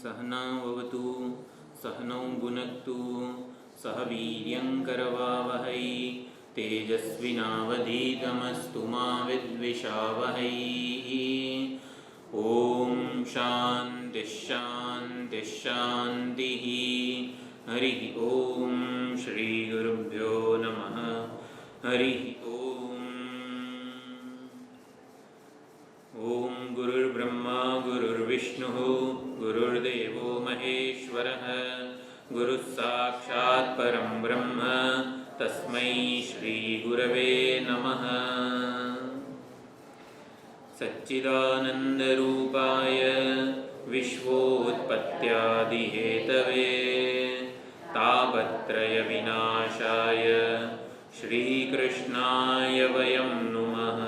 सहनाववतु सहनौ भुनक्तु सह वीर्यङ्करवावहै तेजस्विनावधीतमस्तु मा विद्विषावहै। ॐ शान्तिः शान्तिः शान्तिः। हरिः ॐ श्रीगुरुभ्यो नमः। हरिः ॐ गुरुर्ब्रह्मा गुरुर्विष्णुः गुरुर्देवो महेश्वरः गुरुः साक्षात् परं ब्रह्म तस्मै श्रीगुरवे नमः। सच्चिदानन्दरूपाय विश्वोत्पत्त्यादिहेतवे तापत्रयविनाशाय श्रीकृष्णाय वयं नुमः।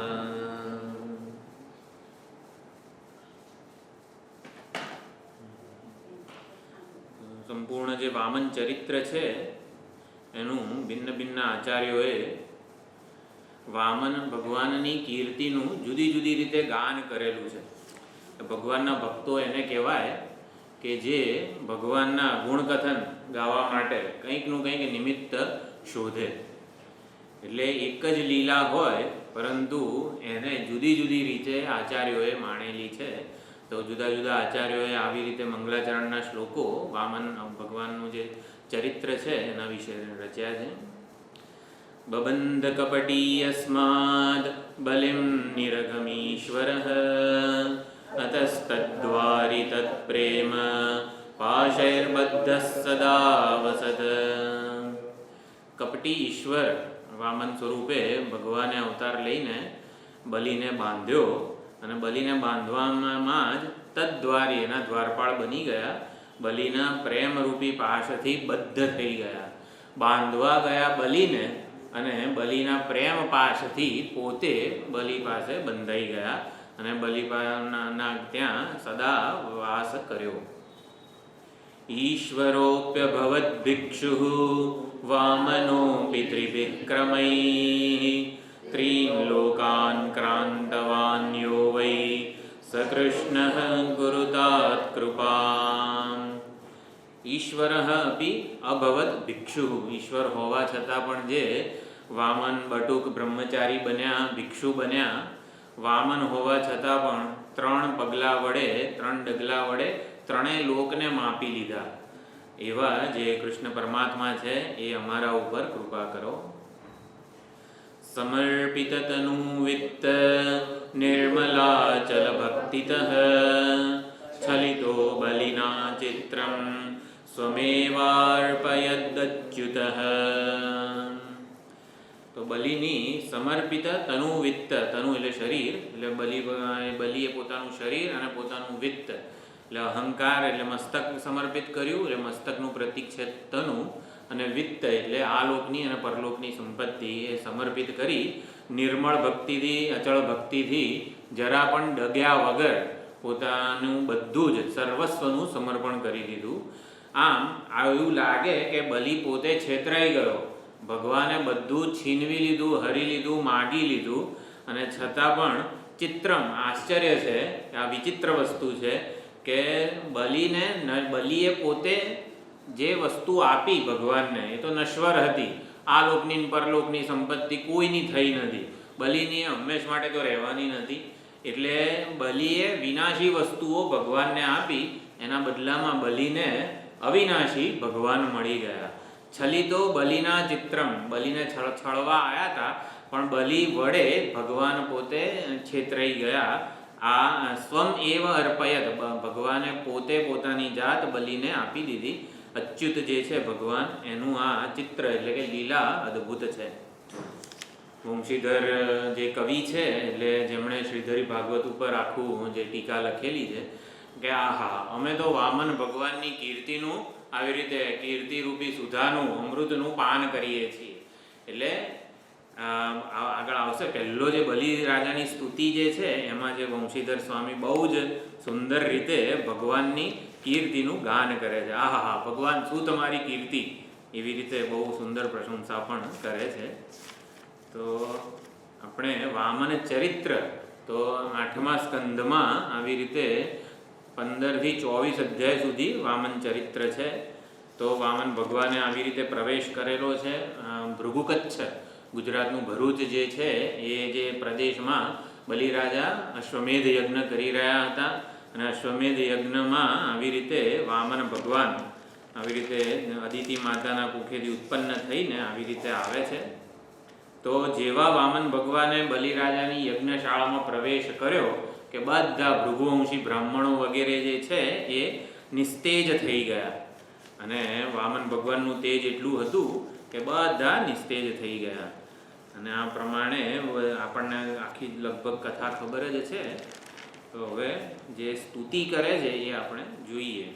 સંપૂર્ણ જે વામન ચરિત્ર છે એનું ભિન્ન ભિન્ન આચાર્યોએ વામન ભગવાનની કીર્તિનું જુદી જુદી રીતે ગાન કરેલું છે. ભગવાનના ભક્તો એને કહેવાય કે જે ભગવાનના ગુણકથન ગાવા માટે કંઈકનું કંઈક નિમિત્ત શોધે. એટલે એક જ લીલા હોય પરંતુ એને જુદી જુદી રીતે આચાર્યોએ માણેલી છે. તો જુદા જુદા આચાર્યોએ આવી રીતે મંગલાચરણના શ્લોકો વામન ભગવાનનું જે ચરિત્ર છે એના વિશે રચ્યા છે. બબંધ કપટીયસ્માદ બલિમ નિરગમીશ્વરઃ અતસ્તદ્વારી તત્પ્રેમ પાશૈર્બદ્ધઃ સદા વસત. કપટી ઈશ્વર વામન સ્વરૂપે ભગવાને અવતાર લઈને બલિને બાંધ્યો અને બલિને બાંધવામાં જ તદ્વારી એના દ્વારપાળ બની ગયા. બલિના પ્રેમરૂપી પાશથી બદ્ધ થઈ ગયા. બાંધવા ગયા બલિને અને બલિના પ્રેમ પાશથી પોતે બલિ પાસે બંધાઈ ગયા અને બલિના ત્યાં સદા વાસ કર્યો. ઈશ્વરોપ્યભવદ ભિક્ષુઃ વામનો પિતૃવિક્રમૈઃ ત્રીન લોકાન ક્રાંતવાન યો વૈ સકૃષ્ણઃ ગુરુતાત કૃપામ. ઈશ્વરઃ અપી અભવદ ભિક્ષુઃ. ઈશ્વર હોવા છતાં પણ જે વામન બટુક બ્રહ્મચારી બન્યા, ભિક્ષુ બન્યા. વામન હોવા છતાં પણ 3 પગલા વડે 3 ડગલા વડે ત્રણેય લોકને માપી લીધા. એવા જે કૃષ્ણ પરમાત્મા છે એ અમારા ઉપર કૃપા કરો. સમર્પિત તનુ વિત્ત નિર્મલાચલ ભક્તિતઃ છલિતો બલિના ચિત્રમ સ્વમેવાર્પયદ્યુતઃ. તો બલિની સમર્પિત તનુ વિત્ત, તનુ એટલે શરીર, એટલે બલિએ પોતાનું શરીર અને પોતાનું વિત્ત એટલે અહંકાર એટલે મસ્તક સમર્પિત કર્યું. એટલે મસ્તકનું પ્રતીક છે તનુ અને વિત્ત એટલે આ લોકની અને પરલોકની સંપત્તિ એ સમર્પિત કરી નિર્મળ ભક્તિથી, અચળ ભક્તિથી, જરા પણ ડગ્યા વગર પોતાનું બધું જ સર્વસ્વનું સમર્પણ કરી દીધું. આમ એવું લાગે કે બલિ પોતે છેતરાઈ ગયો. ભગવાને બધું છીનવી લીધું, હરી લીધું, માગી લીધું અને છતાં પણ ચિત્રમ આશ્ચર્ય છે, આ વિચિત્ર વસ્તુ છે કે બલિએ પોતે જે વસ્તુ આપી ભગવાનને એ તો નશ્વર હતી. આ લોકની પરલોકની સંપત્તિ કોઈની થઈ નથી. બલિની હંમેશ માટે તો રહેવાની નથી. એટલે બલિએ વિનાશી વસ્તુઓ ભગવાનને આપી, એના બદલામાં બલિને અવિનાશી ભગવાન મળી ગયા. છલિતો બલિના ચિત્રમ, બલિને છળવા આવ્યા હતા પણ બલિ વડે ભગવાન પોતે છેતરાઈ ગયા. આ સ્વમ એવ અર્પયત, ભગવાને પોતે પોતાની જાત બલિને આપી દીધી. અચ્યુત જે છે ભગવાન એનું આ ચિત્ર એટલે કે લીલા અદ્ભુત છે. વંશીધર જે કવિ છે એટલે જેમણે શ્રીધરી ભાગવત ઉપર આખું જે ટીકા લખેલી છે કે આહા, અમે તો વામન ભગવાનની કીર્તિનું આવી રીતે કીર્તિરૂપી સુધાનું અમૃતનું પાન કરીએ છીએ. એટલે આગળ આવશે પહેલો જે બલિ રાજાની સ્તુતિ જે છે એમાં જે વંશીધર સ્વામી બહુ જ સુંદર રીતે ભગવાનની કીર્તિનું ગાન કરે છે. આહા, ભગવાન શું તમારી કીર્તિ, એવી રીતે બહુ સુંદર પ્રશંસા પણ કરે છે. તો આપણે વામન ચરિત્ર તો 8મા સ્કંધમાં આવી રીતે 15થી 24 અધ્યાય સુધી વામન ચરિત્ર છે. તો વામન ભગવાને આવી રીતે પ્રવેશ કરેલો છે. ભૃગુકચ્છ, ગુજરાતનું ભરૂચ જે છે એ જે પ્રદેશમાં બલિરાજા અશ્વમેધ યજ્ઞ કરી રહ્યા હતા, અને અશ્વમેધ યજ્ઞમાં આવી રીતે વામન ભગવાન આવી રીતે અદિતિ માતાના કુખેથી ઉત્પન્ન થઈને આવી રીતે આવે છે. તો જેવા વામન ભગવાને બલિરાજાની યજ્ઞશાળામાં પ્રવેશ કર્યો કે બધા ભૃગુવંશી બ્રાહ્મણો વગેરે જે છે એ નિસ્તેજ થઈ ગયા, અને વામન ભગવાનનું તેજ એટલું હતું કે બધા નિસ્તેજ થઈ ગયા. અને આ પ્રમાણે આપણને આખી લગભગ કથા ખબર જ છે. તો હવે જે સ્તુતિ કરે છે એ આપણે જોઈએ.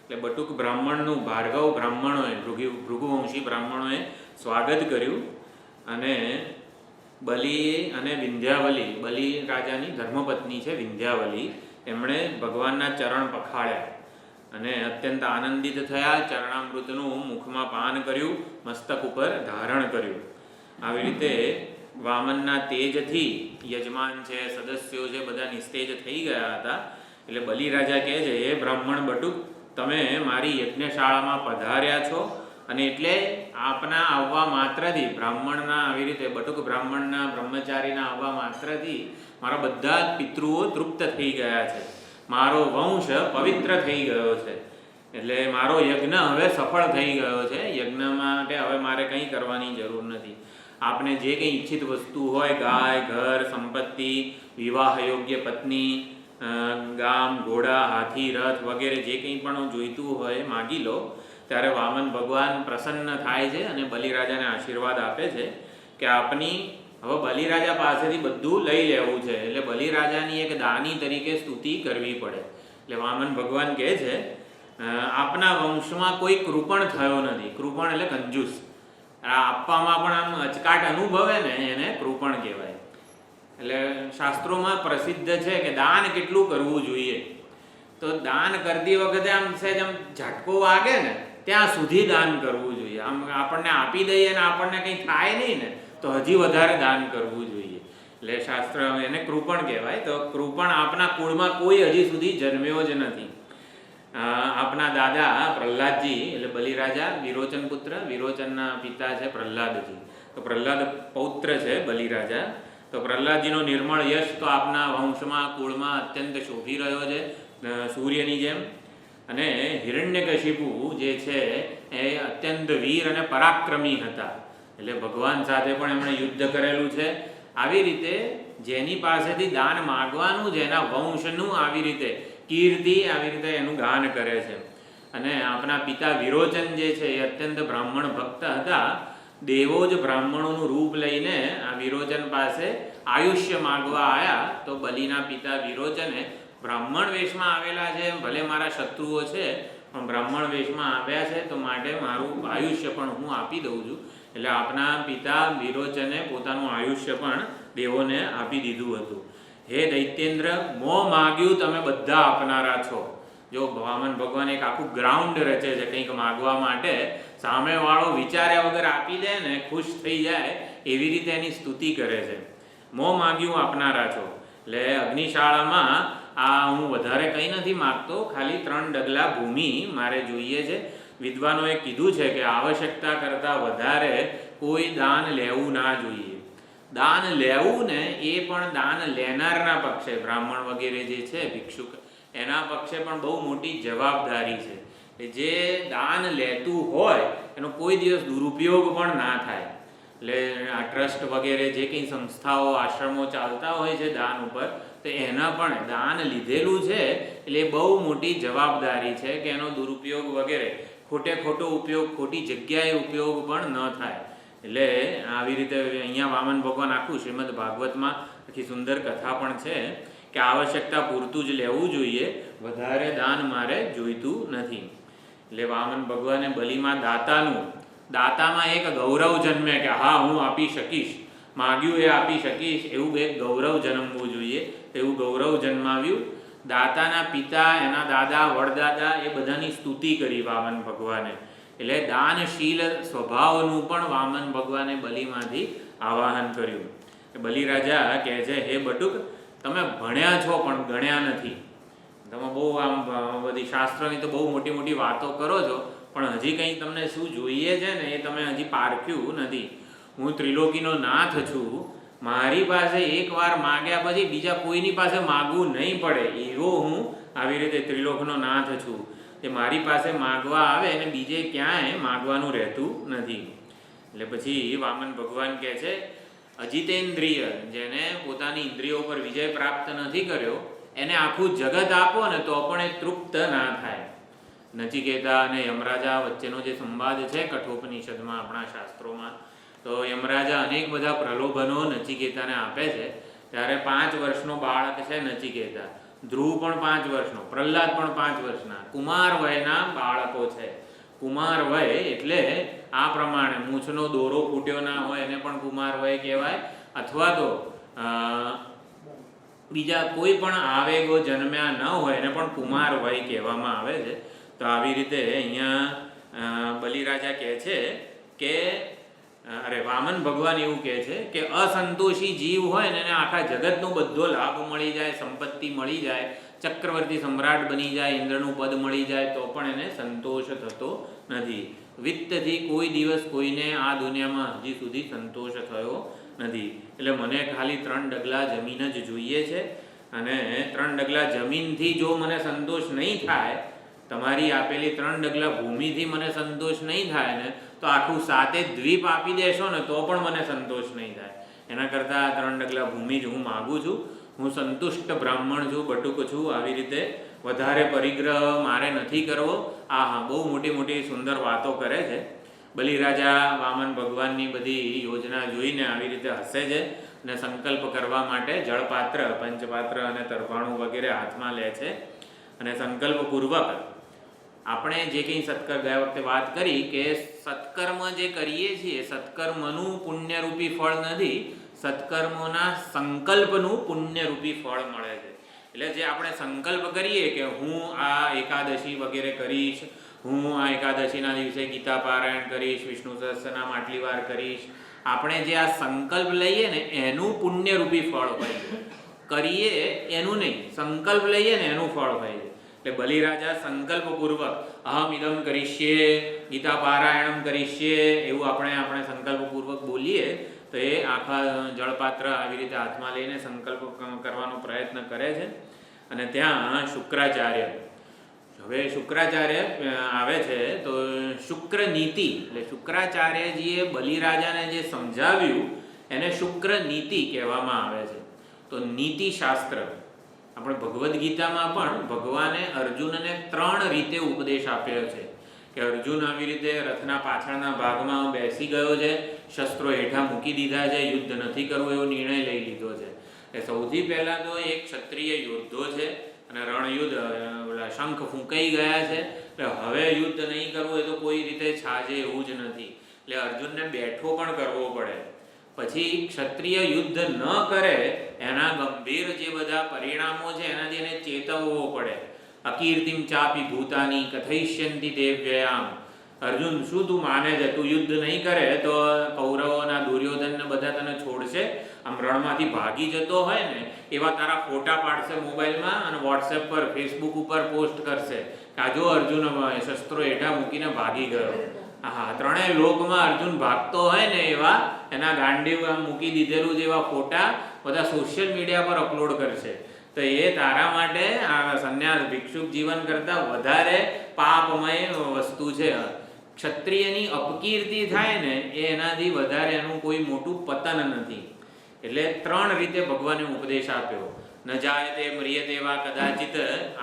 એટલે બટુક બ્રાહ્મણનું ભાર્ગવ બ્રાહ્મણોએ, ભૃગુવંશી બ્રાહ્મણોએ સ્વાગત કર્યું, અને બલિ અને વિંધ્યાવલી, બલિ રાજાની ધર્મપત્ની છે વિંધ્યાવલી, એમણે ભગવાનના ચરણ પખાળ્યા અને અત્યંત આનંદિત થયા. ચરણામૃતનું મુખમાં પાન કર્યું, મસ્તક ઉપર ધારણ કર્યું. આવી રીતે વામનના તેજથી યજમાન છે, સદસ્યો છે, બધા નિસ્તેજ થઈ ગયા હતા. એટલે બલિરાજા કહે છે, હે બ્રાહ્મણ બટુક, તમે મારી યજ્ઞશાળામાં પધાર્યા છો, અને એટલે આપના આવવા માત્રથી, બ્રાહ્મણના આવી રીતે બટુક બ્રાહ્મણના બ્રહ્મચારીના આવવા માત્રથી મારા બધા જ પિતૃઓ તૃપ્ત થઈ ગયા છે, મારો વંશ પવિત્ર થઈ ગયો છે. એટલે મારો યજ્ઞ હવે સફળ થઈ ગયો છે. યજ્ઞ માટે હવે મારે કંઈ કરવાની જરૂર નથી. આપને જે કંઈ ઈચ્છિત વસ્તુ હોય, ગાય, ઘર, સંપત્તિ, વિવાહ યોગ્ય પત્ની, ગામ, ઘોડા, હાથી, રથ વગેરે જે કંઈ પણ જોઈતું હોય માગી લો. ત્યારે વામન ભગવાન પ્રસન્ન થાય છે અને બલિરાજાને આશીર્વાદ આપે છે કે આપની હવે બલિરાજા પાસેથી બધું લઈ લેવું છે. એટલે બલિરાજાની એક દાની તરીકે સ્તુતિ કરવી પડે. એટલે વામન ભગવાન કહે છે, આપના વંશમાં કોઈ કૃપણ થયો નથી. કૃપણ એટલે કંજૂસ. આપવામાં પણ આમ અચકાટ અનુભવે ને એને કૃપણ કહેવાય. એટલે શાસ્ત્રોમાં પ્રસિદ્ધ છે કે દાન કેટલું કરવું જોઈએ. તો દાન કરતી વખતે આમ સહેજ આમ ઝાટકો વાગે ને ત્યાં સુધી દાન કરવું જોઈએ. આમ આપણને આપી દઈએ ને આપણને કંઈ થાય નહીં ને તો હજી વધારે દાન કરવું જોઈએ. એટલે શાસ્ત્ર એને કૃપણ કહેવાય. તો કૃપણ આપના કુળમાં કોઈ હજી સુધી જન્મ્યો જ નથી. આપના દાદા પ્રહલાદજી, એટલે બલિરાજા વિરોચન પુત્ર, વિરોચનના પિતા છે પ્રહલાદજી. તો પ્રહલાદ પૌત્ર છે બલિરાજા. તો પ્રહલાદજીનો નિર્મળ યશ તો આપના વંશમાં કુળમાં અત્યંત શોભી રહ્યો છે, સૂર્યની જેમ. અને હિરણ્યકશિપુ જે છે એ અત્યંત વીર અને પરાક્રમી હતા. એટલે ભગવાન સાથે પણ એમણે યુદ્ધ કરેલું છે. આવી રીતે જેની પાસેથી દાન માગવાનું છે એના વંશનું આવી રીતે કીર્તિ, આવી રીતે એનું ગાન કરે છે. અને આપણા પિતા વિરોચન જે છે એ અત્યંત બ્રાહ્મણ ભક્ત હતા. દેવો જ બ્રાહ્મણોનું રૂપ લઈને આ વિરોચન પાસે આયુષ્ય માગવા આવ્યા. તો બલિના પિતા વિરોચને બ્રાહ્મણ વેશમાં આવેલા છે, ભલે મારા શત્રુઓ છે પણ બ્રાહ્મણ વેશમાં આવ્યા છે, તો માટે મારું આયુષ્ય પણ હું આપી દઉં છું. એટલે આપના પિતા વિરોચને પોતાનું આયુષ્ય પણ દેવોને આપી દીધું હતું. હે દૈત્યેન્દ્ર, મોં માગ્યું તમે બધા આપનારા છો. જો વામન ભગવાન એક આખું ગ્રાઉન્ડ રચે છે કંઈક માગવા માટે, સામેવાળો વિચાર્યા વગર આપી દે ને ખુશ થઈ જાય એવી રીતે એની સ્તુતિ કરે છે. મોં માગ્યું આપનારા છો. એટલે અગ્નિશાળામાં હું વધારે કંઈ નથી માગતો, ખાલી 3 ડગલા ભૂમિ મારે જોઈએ છે. વિદ્વાનોએ કીધું છે કે આવશ્યકતા કરતાં વધારે કોઈ દાન લેવું ના જોઈએ. દાન લેવું ને એ પણ દાન લેનારના પક્ષે, બ્રાહ્મણ વગેરે જે છે ભિક્ષુક, એના પક્ષે પણ બહુ મોટી જવાબદારી છે. જે દાન લેતું હોય એનો કોઈ દિવસ દુરુપયોગ પણ ના થાય. એટલે આ ટ્રસ્ટ વગેરે જે કંઈ સંસ્થાઓ, આશ્રમો ચાલતા હોય છે દાન ઉપર, તો એના પણ દાન લીધેલું છે એટલે બહુ મોટી જવાબદારી છે કે એનો દુરુપયોગ વગેરે, ખોટો ઉપયોગ, ખોટી જગ્યાએ ઉપયોગ પણ ન થાય. એટલે આવી રીતે અહીંયા વામન ભગવાન આખું શ્રીમદ ભાગવતમાં આખી સુંદર કથા પણ છે કે આવશ્યકતા પૂરતું જ લેવું જોઈએ, વધારે દાન મારે જોઈતું નથી. એટલે વામન ભગવાને બલિમાં દાતામાં એક ગૌરવ જન્મે કે હા હું આપી શકીશ, માગ્યું એ આપી શકીશ, એવું એક ગૌરવ જન્મવું જોઈએ. એવું ગૌરવ જન્માવ્યું. દાતાના પિતા, એના દાદા, વડદાદા એ બધાની સ્તુતિ કરી વામન ભગવાને. એટલે દાનશીલ સ્વભાવનું પણ વામન ભગવાને બલિમાંથી આવાહન કર્યું. બલિરાજા કહે છે, હે બટુક, તમે ભણ્યા છો પણ ગણ્યા નથી. તમે બહુ આમ બધી શાસ્ત્રની તો બહુ મોટી મોટી વાતો કરો છો, પણ હજી કંઈ તમને શું જોઈએ છે ને એ તમે હજી પારખ્યું નથી. હું ત્રિલોકીનો નાથ છું, મારી પાસે એકવાર માગ્યા પછી બીજા કોઈની પાસે માગવું નહીં પડે એવો હું આવી રીતે ત્રિલોકનો નાથ છું. તે મારી પાસે માગવા આવે અને બીજે ક્યાંય માગવાનું રહેતું નથી. એટલે પછી વામન ભગવાન કહે છે, અજિતેન્દ્રિય, જેને પોતાની ઇન્દ્રિયો પર વિજય પ્રાપ્ત નથી કર્યો, એને આખું જગત આપો ને તો પણ એ તૃપ્ત ના થાય. નચિકેતા અને યમરાજા વચ્ચેનો જે સંવાદ છે કઠોપનિષદમાં, આપણા શાસ્ત્રોમાં, તો યમરાજા અનેક બધા પ્રલોભનો નચિકેતાને આપે છે. ત્યારે 5 વર્ષનો બાળક છે નચિકેતા, ધ્રુવ પણ 5 વર્ષનો, પ્રહલાદ પણ 5 વર્ષના, કુમાર વયના બાળકો છે. કુમાર વય એટલે આ પ્રમાણે મૂછનો દોરો ફૂટ્યો ના હોય એને પણ કુમાર વય કહેવાય, અથવા તો બીજા કોઈ પણ આવેગો જન્મ્યા ન હોય એને પણ કુમાર વય કહેવામાં આવે છે. તો આવી રીતે અહીંયા બલિરાજા કહે છે કે વામન ભગવાન એવું કહે છે કે અસંતોષી જીવ હોય ને એને આખા જગતનો બધો લાભ મળી જાય, સંપત્તિ મળી જાય, ચક્રવર્તી સમ્રાટ બની જાય, ઇન્દ્રનું પદ મળી જાય, તો પણ એને સંતોષ થતો નથી. વિત્તથી કોઈ દિવસ કોઈને આ દુનિયામાં હજી સુધી સંતોષ થયો નથી. એટલે મને ખાલી 3 ડગલા જમીન જ જોઈએ છે, અને 3 ડગલા જમીનથી જો મને સંતોષ નહીં થાય, તમારી આપેલી 3 ડગલા ભૂમિથી મને સંતોષ નહીં થાય ને, તો આખું 7 દ્વીપ આપી દેશો ને તો પણ મને સંતોષ નહીં થાય. એના કરતાં 3 ડગલા ભૂમિ જ હું માગું છું. હું સંતુષ્ટ બ્રાહ્મણ છું, બટુક છું. આવી રીતે વધારે પરિગ્રહ મારે નથી કરવો. બહુ મોટી મોટી સુંદર વાતો કરે છે. બલિરાજા વામન ભગવાનની બધી યોજના જોઈને આવી રીતે હસે છે અને સંકલ્પ કરવા માટે જળપાત્ર, પંચપાત્ર અને તરફાણું વગેરે હાથમાં લે છે. અને સંકલ્પપૂર્વક આપણે જે કંઈ સત્કર્મ, ગયા વખતે વાત કરી કે સત્કર્મ જે કરીએ છીએ, સત્કર્મનું પુણ્યરૂપી ફળ નથી, સત્કર્મોના સંકલ્પનું પુણ્યરૂપી ફળ મળે છે. એટલે જે આપણે સંકલ્પ કરીએ કે હું આ એકાદશી વગેરે કરીશ, હું આ એકાદશીના દિવસે ગીતા પારાયણ કરીશ, વિષ્ણુ સહસ્રનામ આટલી વાર કરીશ, આપણે જે આ સંકલ્પ લઈએ ને એનું પુણ્યરૂપી ફળ હોય છે. કરીએ એનું નહીં, સંકલ્પ લઈએ ને એનું ફળ હોય છે. એટલે બલિરાજા સંકલ્પપૂર્વક અહમ ઇદમ કરીશ્યે, ગીતા પારાયણમ કરીશ્યે, એવું આપણે સંકલ્પપૂર્વક બોલીએ તો એ આખા જળપાત્ર આવી રીતે હાથમાં લઈને સંકલ્પ કરવાનો પ્રયત્ન કરે છે. અને ત્યાં શુક્રાચાર્ય, હવે શુક્રાચાર્ય આવે છે તો શુક્ર નીતિ, એટલે શુક્રાચાર્યજીએ બલિરાજાને જે સમજાવ્યું એને શુક્ર નીતિ કહેવામાં આવે છે. તો નીતિશાસ્ત્ર, આપણે ભગવદ્ ગીતામાં પણ ભગવાને અર્જુનને 3 રીતે ઉપદેશ આપ્યો છે કે અર્જુન આવી રીતે રથના પાછળના ભાગમાં બેસી ગયો છે, શસ્ત્રો હેઠા મૂકી દીધા છે, યુદ્ધ નથી કરવું એવો નિર્ણય લઈ લીધો છે. એ સૌથી પહેલાં તો એક ક્ષત્રિય યોદ્ધો છે અને રણયુદ્ધ, શંખ ફૂંકાઈ ગયા છે, એટલે હવે યુદ્ધ નહીં કરવું એ તો કોઈ રીતે છાજે એવું જ નથી. એટલે અર્જુનને બેઠો પણ કરવો પડે. પછી ક્ષત્રિય યુદ્ધ ન કરે એના ગંભીર જે બધા પરિણામો છે એનાથી એને ચેતવવો પડે. અકીર્તિમ ચાપી ભૂતાની કથયિષ્યંતિ દેવ્યયામ. અર્જુન, શું તું માને છે? તું યુદ્ધ નહીં કરે તો કૌરવોના દુર્યોધનને બધા તને છોડશે. આમ રણમાંથી ભાગી જતો હોય ને એવા તારા ફોટા પાડશે મોબાઈલમાં અને વોટ્સએપ પર, ફેસબુક ઉપર પોસ્ટ કરશે કે આ જો અર્જુન શસ્ત્રો હેઠા મૂકીને ભાગી ગયો. 3 લોકમાં અર્જુન ભાગતો હોય ને એવા એના ગાંડીવ મૂકી દીધેલું જેવા ફોટા બધા સોશિયલ મીડિયા પર અપલોડ કરશે. તો એ તારા માટે આ સંન્યાસ ભિક્ષુક જીવન કરતાં વધારે પાપમય વસ્તુ છે. ક્ષત્રિયની અપકીર્તિ થાય ને એનાથી વધારે એનું કોઈ મોટું પતન નથી. એટલે 3 રીતે ભગવાને ઉપદેશ આપ્યો. ન જાયતે મ્રિયતે વા કદાચિત,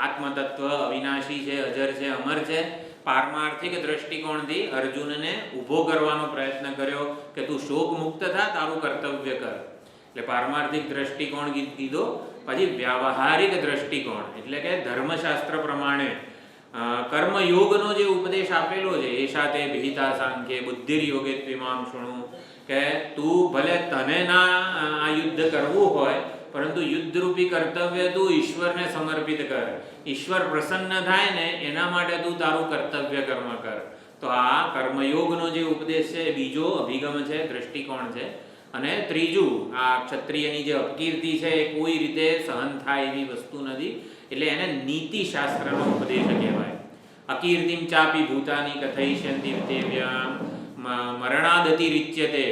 આત્મતત્વ અવિનાશી છે, અજર છે, અમર છે. પારમાર્થિક દ્રષ્ટિકોણથી અર્જુનને ઊભો કરવાનો પ્રયત્ન કર્યો કે તું શોક મુક્ત થા, તારું કર્તવ્ય કર. એટલે પારમાર્થિક દ્રષ્ટિકોણ કીધો. પછી વ્યાવહારિક દ્રષ્ટિકોણ એટલે કે ધર્મશાસ્ત્ર પ્રમાણે કર્મયોગનો જે ઉપદેશ આપેલો છે, એશા તે વિહિતા સાંખ્યે બુદ્ધિર્યોગે ત્વિમામ શૃણુ, કે તું ભલે તને ના આ યુદ્ધ કરવું હોય પરંતુ યુદ્ધરૂપી કર્તવ્ય તું ઈશ્વરને સમર્પિત કર. ઈશ્વર પ્રસન્ન થાય ને એના માટે તું તારું કર્તવ્ય કર્મ કર. તો આ કર્મયોગનો જે ઉપદેશ છે એ બીજો અભિગમ છે, દ્રષ્ટિકોણ છે. અને ત્રીજું, આ ક્ષત્રિયની જે અપકીર્તિ છે એ કોઈ રીતે સહન થાય એવી વસ્તુ નથી, એટલે એને નીતિશાસ્ત્રનો ઉપદેશ કહેવાય. અકીર્તિમ ચાપી ભૂતાની કથયિષ્યન્તિ તેવ્યામ મરણાદતિરિચ્યતે.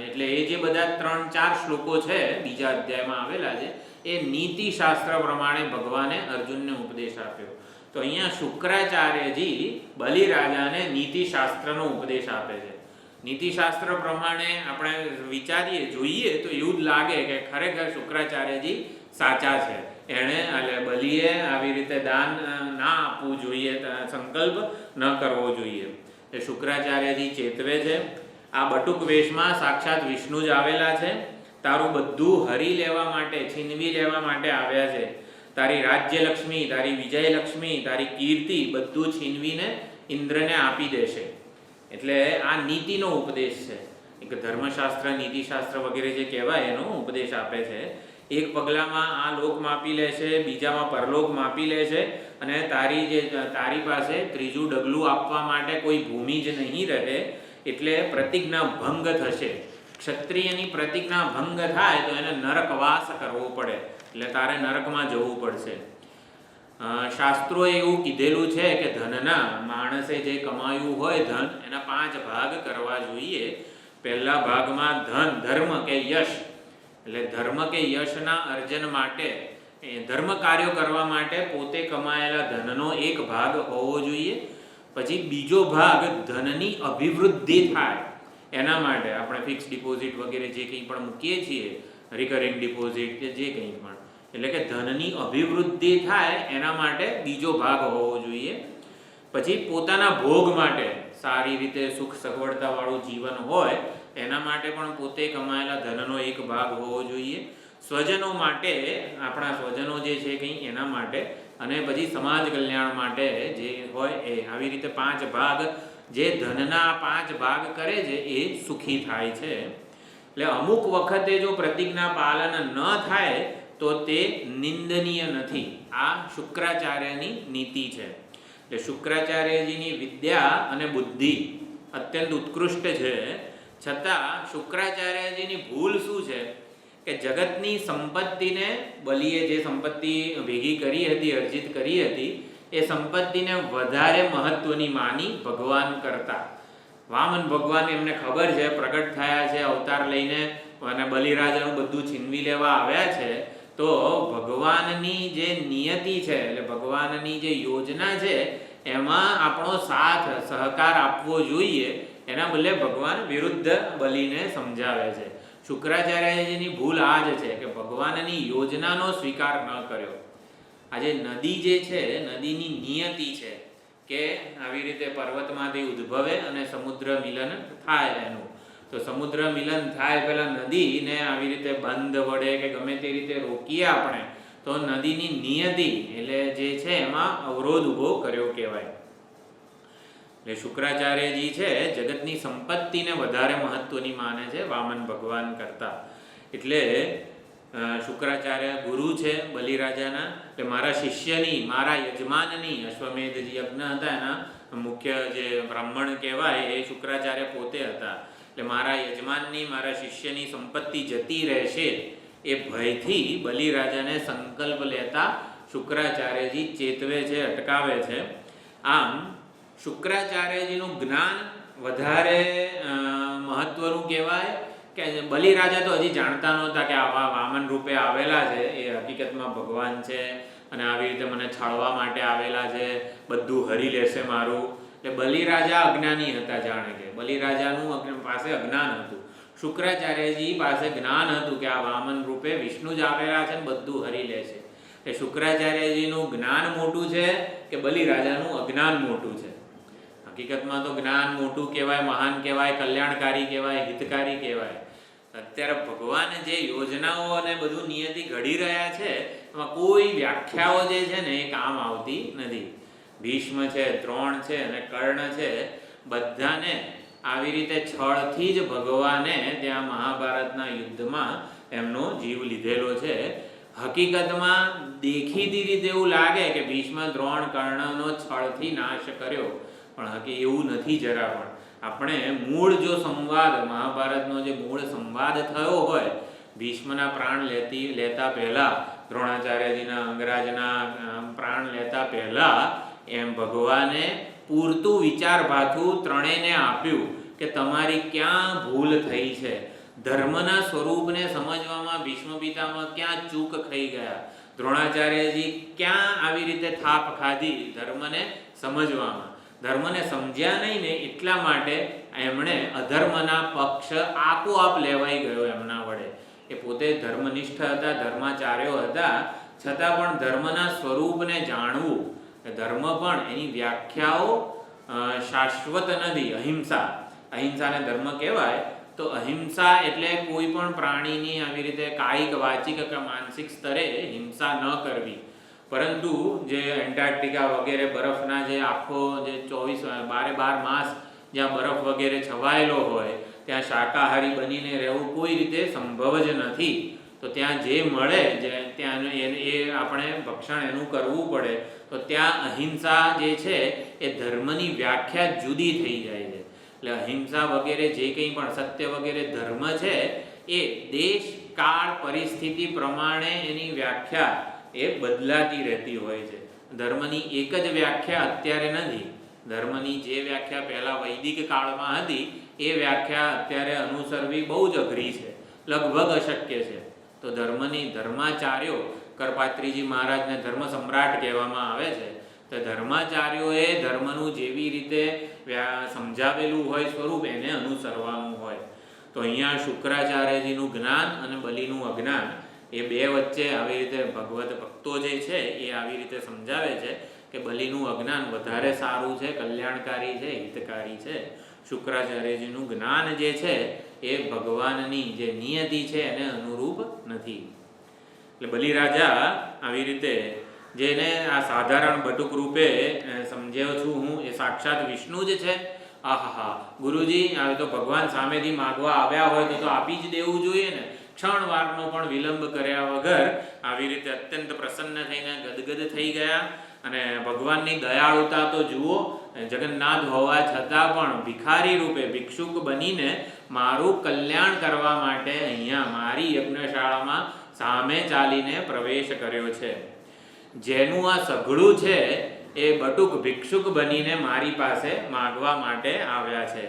એટલે એ જે બધા 3-4 શ્લોકો છે બીજા અધ્યાયમાં આવેલા છે, એ નીતિશાસ્ત્ર પ્રમાણે ભગવાને અર્જુનને ઉપદેશ આપ્યો. તો અહીંયા શુક્રાચાર્યજી બલિરાજાને નીતિશાસ્ત્રનો ઉપદેશ આપે છે. નીતિશાસ્ત્ર પ્રમાણે આપણે વિચારીએ, જોઈએ તો એવું જ લાગે કે ખરેખર શુક્રાચાર્યજી સાચા છે. એણે એટલે બલિએ આવી રીતે દાન ના આપવું જોઈએ, સંકલ્પ ન કરવો જોઈએ. એ શુક્રાચાર્યજી ચેતવે છે. આ બટુક વેશમાં સાક્ષાત વિષ્ણુ જ આવેલા છે. તારું બધું હરી લેવા માટે, છીનવી લેવા માટે આવ્યા છે. તારી રાજ્યલક્ષ્મી, તારી વિજયલક્ષ્મી, તારી કીર્તિ બધું છીનવીને ઇન્દ્રને આપી દેશે. એટલે આ નીતિનો ઉપદેશ છે. એક ધર્મશાસ્ત્ર, નીતિશાસ્ત્ર વગેરે જે કહેવાય એનો ઉપદેશ આપે છે. એક પગલામાં આ લોક માપી લે છે, બીજામાં પરલોક માપી લે છે, અને તારી પાસે ત્રીજું ડગલું આપવા માટે કોઈ ભૂમિ જ નહીં રહે. એટલે પ્રતિજ્ઞા ભંગ થશે. ક્ષત્રિયની પ્રતિજ્ઞા ભંગ થાય તો એને નરકવાસ કરવો પડે, એટલે તારે નરકમાં જવું પડશે. શાસ્ત્રોએ એવું કીધેલું છે કે ધનના, માણસે જે કમાયું હોય ધન, એના 5 ભાગ કરવા જોઈએ. પહેલા ભાગમાં ધન, ધર્મ કે યશ, એટલે ધર્મ કે યશના અર્જન માટે, ધર્મ કાર્યો કરવા માટે પોતે કમાયેલા ધનનો 1 ભાગ હોવો જોઈએ. પછી બીજો ભાગ ધનની અભિવૃદ્ધિ થાય એના માટે, આપણે ફિક્સ ડિપોઝિટ વગેરે જે કંઈ પણ મૂકીએ છીએ, રિકરિંગ ડિપોઝિટ કે જે કંઈ પણ, એટલે કે ધનની અભિવૃદ્ધિ થાય એના માટે બીજો ભાગ હોવો જોઈએ. પછી પોતાના ભોગ માટે, સારી રીતે સુખ સગવડતાવાળું જીવન હોય એના માટે પણ પોતે કમાયેલા ધનનો 1 ભાગ હોવો જોઈએ. સ્વજનો માટે, આપણા સ્વજનો જે છે કંઈ એના માટે, અને પછી સમાજ કલ્યાણ માટે જે હોય એ, આવી રીતે 5 ભાગ, જે ધનના 5 ભાગ કરે છે એ સુખી થાય છે. એટલે અમુક વખતે જો પ્રતિજ્ઞા પાલન ન થાય તો તે નિંદનીય નથી. આ શુક્રાચાર્યની નીતિ છે. એટલે શુક્રાચાર્યજીની વિદ્યા અને બુદ્ધિ અત્યંત ઉત્કૃષ્ટ છે. છતાં શુક્રાચાર્યજીની ભૂલ શું છે કે જગતની સંપત્તિને, બલિએ જે સંપત્તિ ભેગી કરી હતી, અર્જિત કરી હતી, એ સંપત્તિને વધારે મહત્વની માની ભગવાન કરતા. વામન ભગવાન, એમને ખબર છે પ્રગટ થયા છે અવતાર લઈને અને બલિરાજાનું બધું છીનવી લેવા આવ્યા છે, તો ભગવાનની જે નિયતિ છે, એટલે ભગવાનની જે યોજના છે એમાં આપણો સાથ સહકાર આપવો જોઈએ. એના બદલે ભગવાન વિરુદ્ધ બલિને સમજાવે છે. શુક્રાચાર્યજીની ભૂલ આ જ છે કે ભગવાનની યોજનાનો સ્વીકાર ન કર્યો. આજે નદી જે છે, નદીની નિયતિ છે કે આવી રીતે પર્વતમાંથી ઉદ્ભવે અને સમુદ્ર મિલન થાય એનું. તો સમુદ્ર મિલન થાય પહેલાં નદીને આવી રીતે બંધ વડે કે ગમે તે રીતે રોકીએ આપણે, તો નદીની નિયતિ એટલે જે છે એમાં અવરોધ ઊભો કર્યો કહેવાય. એટલે શુક્રાચાર્યજી છે જગતની સંપત્તિને વધારે મહત્વની માને છે વામન ભગવાન કરતા. એટલે શુક્રાચાર્ય ગુરુ છે બલિરાજાના. એટલે મારા શિષ્યની, મારા યજમાનની, અશ્વમેધ જે યજ્ઞ હતા એના મુખ્ય જે બ્રાહ્મણ કહેવાય એ શુક્રાચાર્ય પોતે હતા. એટલે મારા યજમાનની, મારા શિષ્યની સંપત્તિ જતી રહેશે એ ભયથી બલિરાજાને સંકલ્પ લેતા શુક્રાચાર્યજી ચેતવે છે, અટકાવે છે. આમ શુક્રાચાર્યજીનું જ્ઞાન વધારે મહત્વનું કહેવાય કે બલિરાજા તો હજી જાણતા નહોતા કે આવા વામન રૂપે આવેલા છે એ હકીકતમાં ભગવાન છે અને આવી રીતે મને છાળવા માટે આવેલા છે, બધું હરી લેશે મારું. એટલે બલિરાજા અજ્ઞાની હતા, જાણે કે બલિરાજાનું પાસે અજ્ઞાન હતું. શુક્રાચાર્યજી પાસે જ્ઞાન હતું કે આ વામન રૂપે વિષ્ણુ જ આવેલા છે ને બધું હરી લેશે. એટલે શુક્રાચાર્યજીનું જ્ઞાન મોટું છે કે બલિરાજાનું અજ્ઞાન મોટું છે? હકીકતમાં તો જ્ઞાન મોટું કહેવાય, મહાન કહેવાય, કલ્યાણકારી કહેવાય, હિતકારી કહેવાય. અત્યારે ભગવાન જે યોજનાઓ અને બધું નિયતિ ઘડી રહ્યા છે એમાં કોઈ વ્યાખ્યાઓ જે છે ને એ કામ આવતી નથી. ભીષ્મ છે, દ્રોણ છે અને કર્ણ છે, બધાને આવી રીતે છળથી જ ભગવાને ત્યાં મહાભારતના યુદ્ધમાં એમનો જીવ લીધેલો છે. હકીકતમાં દેખીતી રીતે એવું લાગે કે ભીષ્મ, દ્રોણ, કર્ણનો છળથી નાશ કર્યો, પણ હકી એવું નથી જરા પણ. આપણે મૂળ જો સંવાદ, મહાભારતનો જે મૂળ સંવાદ થયો હોય, ભીષ્મના પ્રાણ લેતા પહેલાં, દ્રોણાચાર્યજીના અંગરાજના પ્રાણ લેતા પહેલાં એમ ભગવાને પૂરતું વિચાર ભાથું ત્રણેયને આપ્યું કે તમારી ક્યાં ભૂલ થઈ છે, ધર્મના સ્વરૂપને સમજવામાં ભીષ્મ પિતામહ ક્યાં ચૂક થઈ ગયા, દ્રોણાચાર્યજી ક્યાં આવી રીતે થાપ ખાધી ધર્મને સમજવામાં. ધર્મને સમજ્યા નહીં ને એટલા માટે એમણે અધર્મના પક્ષ આપોઆપ લેવાઈ ગયો એમના વડે. એ પોતે ધર્મનિષ્ઠ હતા, ધર્માચાર્યો હતા, છતાં પણ ધર્મના સ્વરૂપને જાણવું, ધર્મ પણ એની વ્યાખ્યાઓ શાશ્વત નથી. અહિંસાને ધર્મ કહેવાય તો અહિંસા એટલે કોઈ પણ પ્રાણીની આવી રીતે કાયિક, વાચિક કે માનસિક સ્તરે હિંસા ન કરવી. પરંતુ જે એન્ટાર્કટિકા વગેરે બરફના જે આખો જે 12 માસ જ્યાં બરફ વગેરે છવાયેલો હોય ત્યાં શાકાહારી બનીને રહેવું કોઈ રીતે સંભવ જ નથી. તો ત્યાં જે મળે ત્યાં એ આપણે ભક્ષણ એનું કરવું પડે. તો ત્યાં અહિંસા જે છે એ ધર્મની વ્યાખ્યા જુદી થઈ જાય છે. એટલે અહિંસા વગેરે જે કંઈ પણ સત્ય વગેરે ધર્મ છે એ દેશ, કાળ, પરિસ્થિતિ પ્રમાણે એની વ્યાખ્યા એ બદલાતી રહેતી હોય છે. ધર્મની એક જ વ્યાખ્યા અત્યારે નથી. ધર્મની જે વ્યાખ્યા પહેલાં વૈદિક કાળમાં હતી એ વ્યાખ્યા અત્યારે અનુસરવી બહુ જ અઘરી છે, લગભગ અશક્ય છે. તો ધર્માચાર્યો, કરપાત્રીજી મહારાજને ધર્મ સમ્રાટ કહેવામાં આવે છે. તો ધર્માચાર્યોએ ધર્મનું જેવી રીતે સમજાવેલું હોય સ્વરૂપ એને અનુસરવાનું હોય. તો અહીંયા શુક્રાચાર્યજીનું જ્ઞાન અને બલિનું અજ્ઞાન એ બે વચ્ચે આવી રીતે ભગવત ભક્તો જે છે એ આવી રીતે સમજાવે છે કે બલિનું અજ્ઞાન વધારે સારું છે, કલ્યાણકારી છે, હિતકારી છે. શુક્રાચાર્યજીનું જ્ઞાન જે છે એ ભગવાનની જે નિયતિ છે એને અનુરૂપ નથી. એટલે બલિરાજા આવી રીતે જેને આ સાધારણ બટુક રૂપે સમજ્યો છું હું, એ સાક્ષાત વિષ્ણુ જ છે. આહા, ગુરુજી હવે તો ભગવાન સામેથી માગવા આવ્યા હોય તો આપી જ દેવું જોઈએ ને. ક્ષણવારનો પણ વિલંબ કર્યા વગર આવી રીતે અત્યંત પ્રસન્ન થઈને ગદગદ થઈ ગયા. અને ભગવાનની દયાળુતા તો જુઓ, જગન્નાથ હોવા છતાં પણ ભિખારી રૂપે ભિક્ષુક બનીને મારું કલ્યાણ કરવા માટે અહીંયા મારી યજ્ઞશાળામાં સામે ચાલીને પ્રવેશ કર્યો છે. જેનું આ સઘળું છે એ બટુક ભિક્ષુક બનીને મારી પાસે માગવા માટે આવ્યા છે.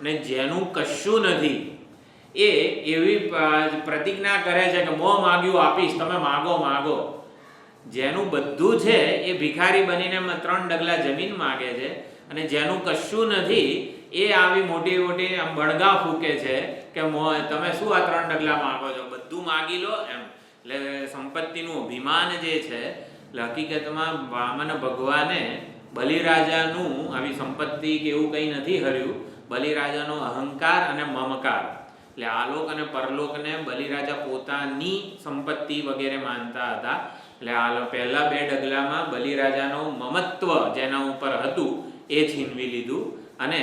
અને જેનું કશું નથી એ એવી પ્રતિજ્ઞા કરે છે કે મોં માગ્યું આપીશ, તમે માગો. જેનું બધું છે એ ભિખારી બનીને 3 ડગલા જમીન માગે છે. અને જેનું કશું નથી એ આવી મોટી આમ બળગા ફૂકે છે કે તમે શું આ 3 ડગલા માગો છો, બધું માગી લો એમ. એટલે સંપત્તિનું અભિમાન જે છે, હકીકતમાં વામન ભગવાને બલિરાજાનું આવી સંપત્તિ કે એવું કંઈ નથી હર્યું. બલિરાજાનો અહંકાર અને મમકાર, એટલે આલોક અને પરલોકને બલિરાજા પોતાની સંપત્તિ વગેરે માનતા હતા. એટલે પહેલા 2 ડગલામાં બલિરાજાનો મમત્વ જેના ઉપર હતું એ છીનવી લીધું. અને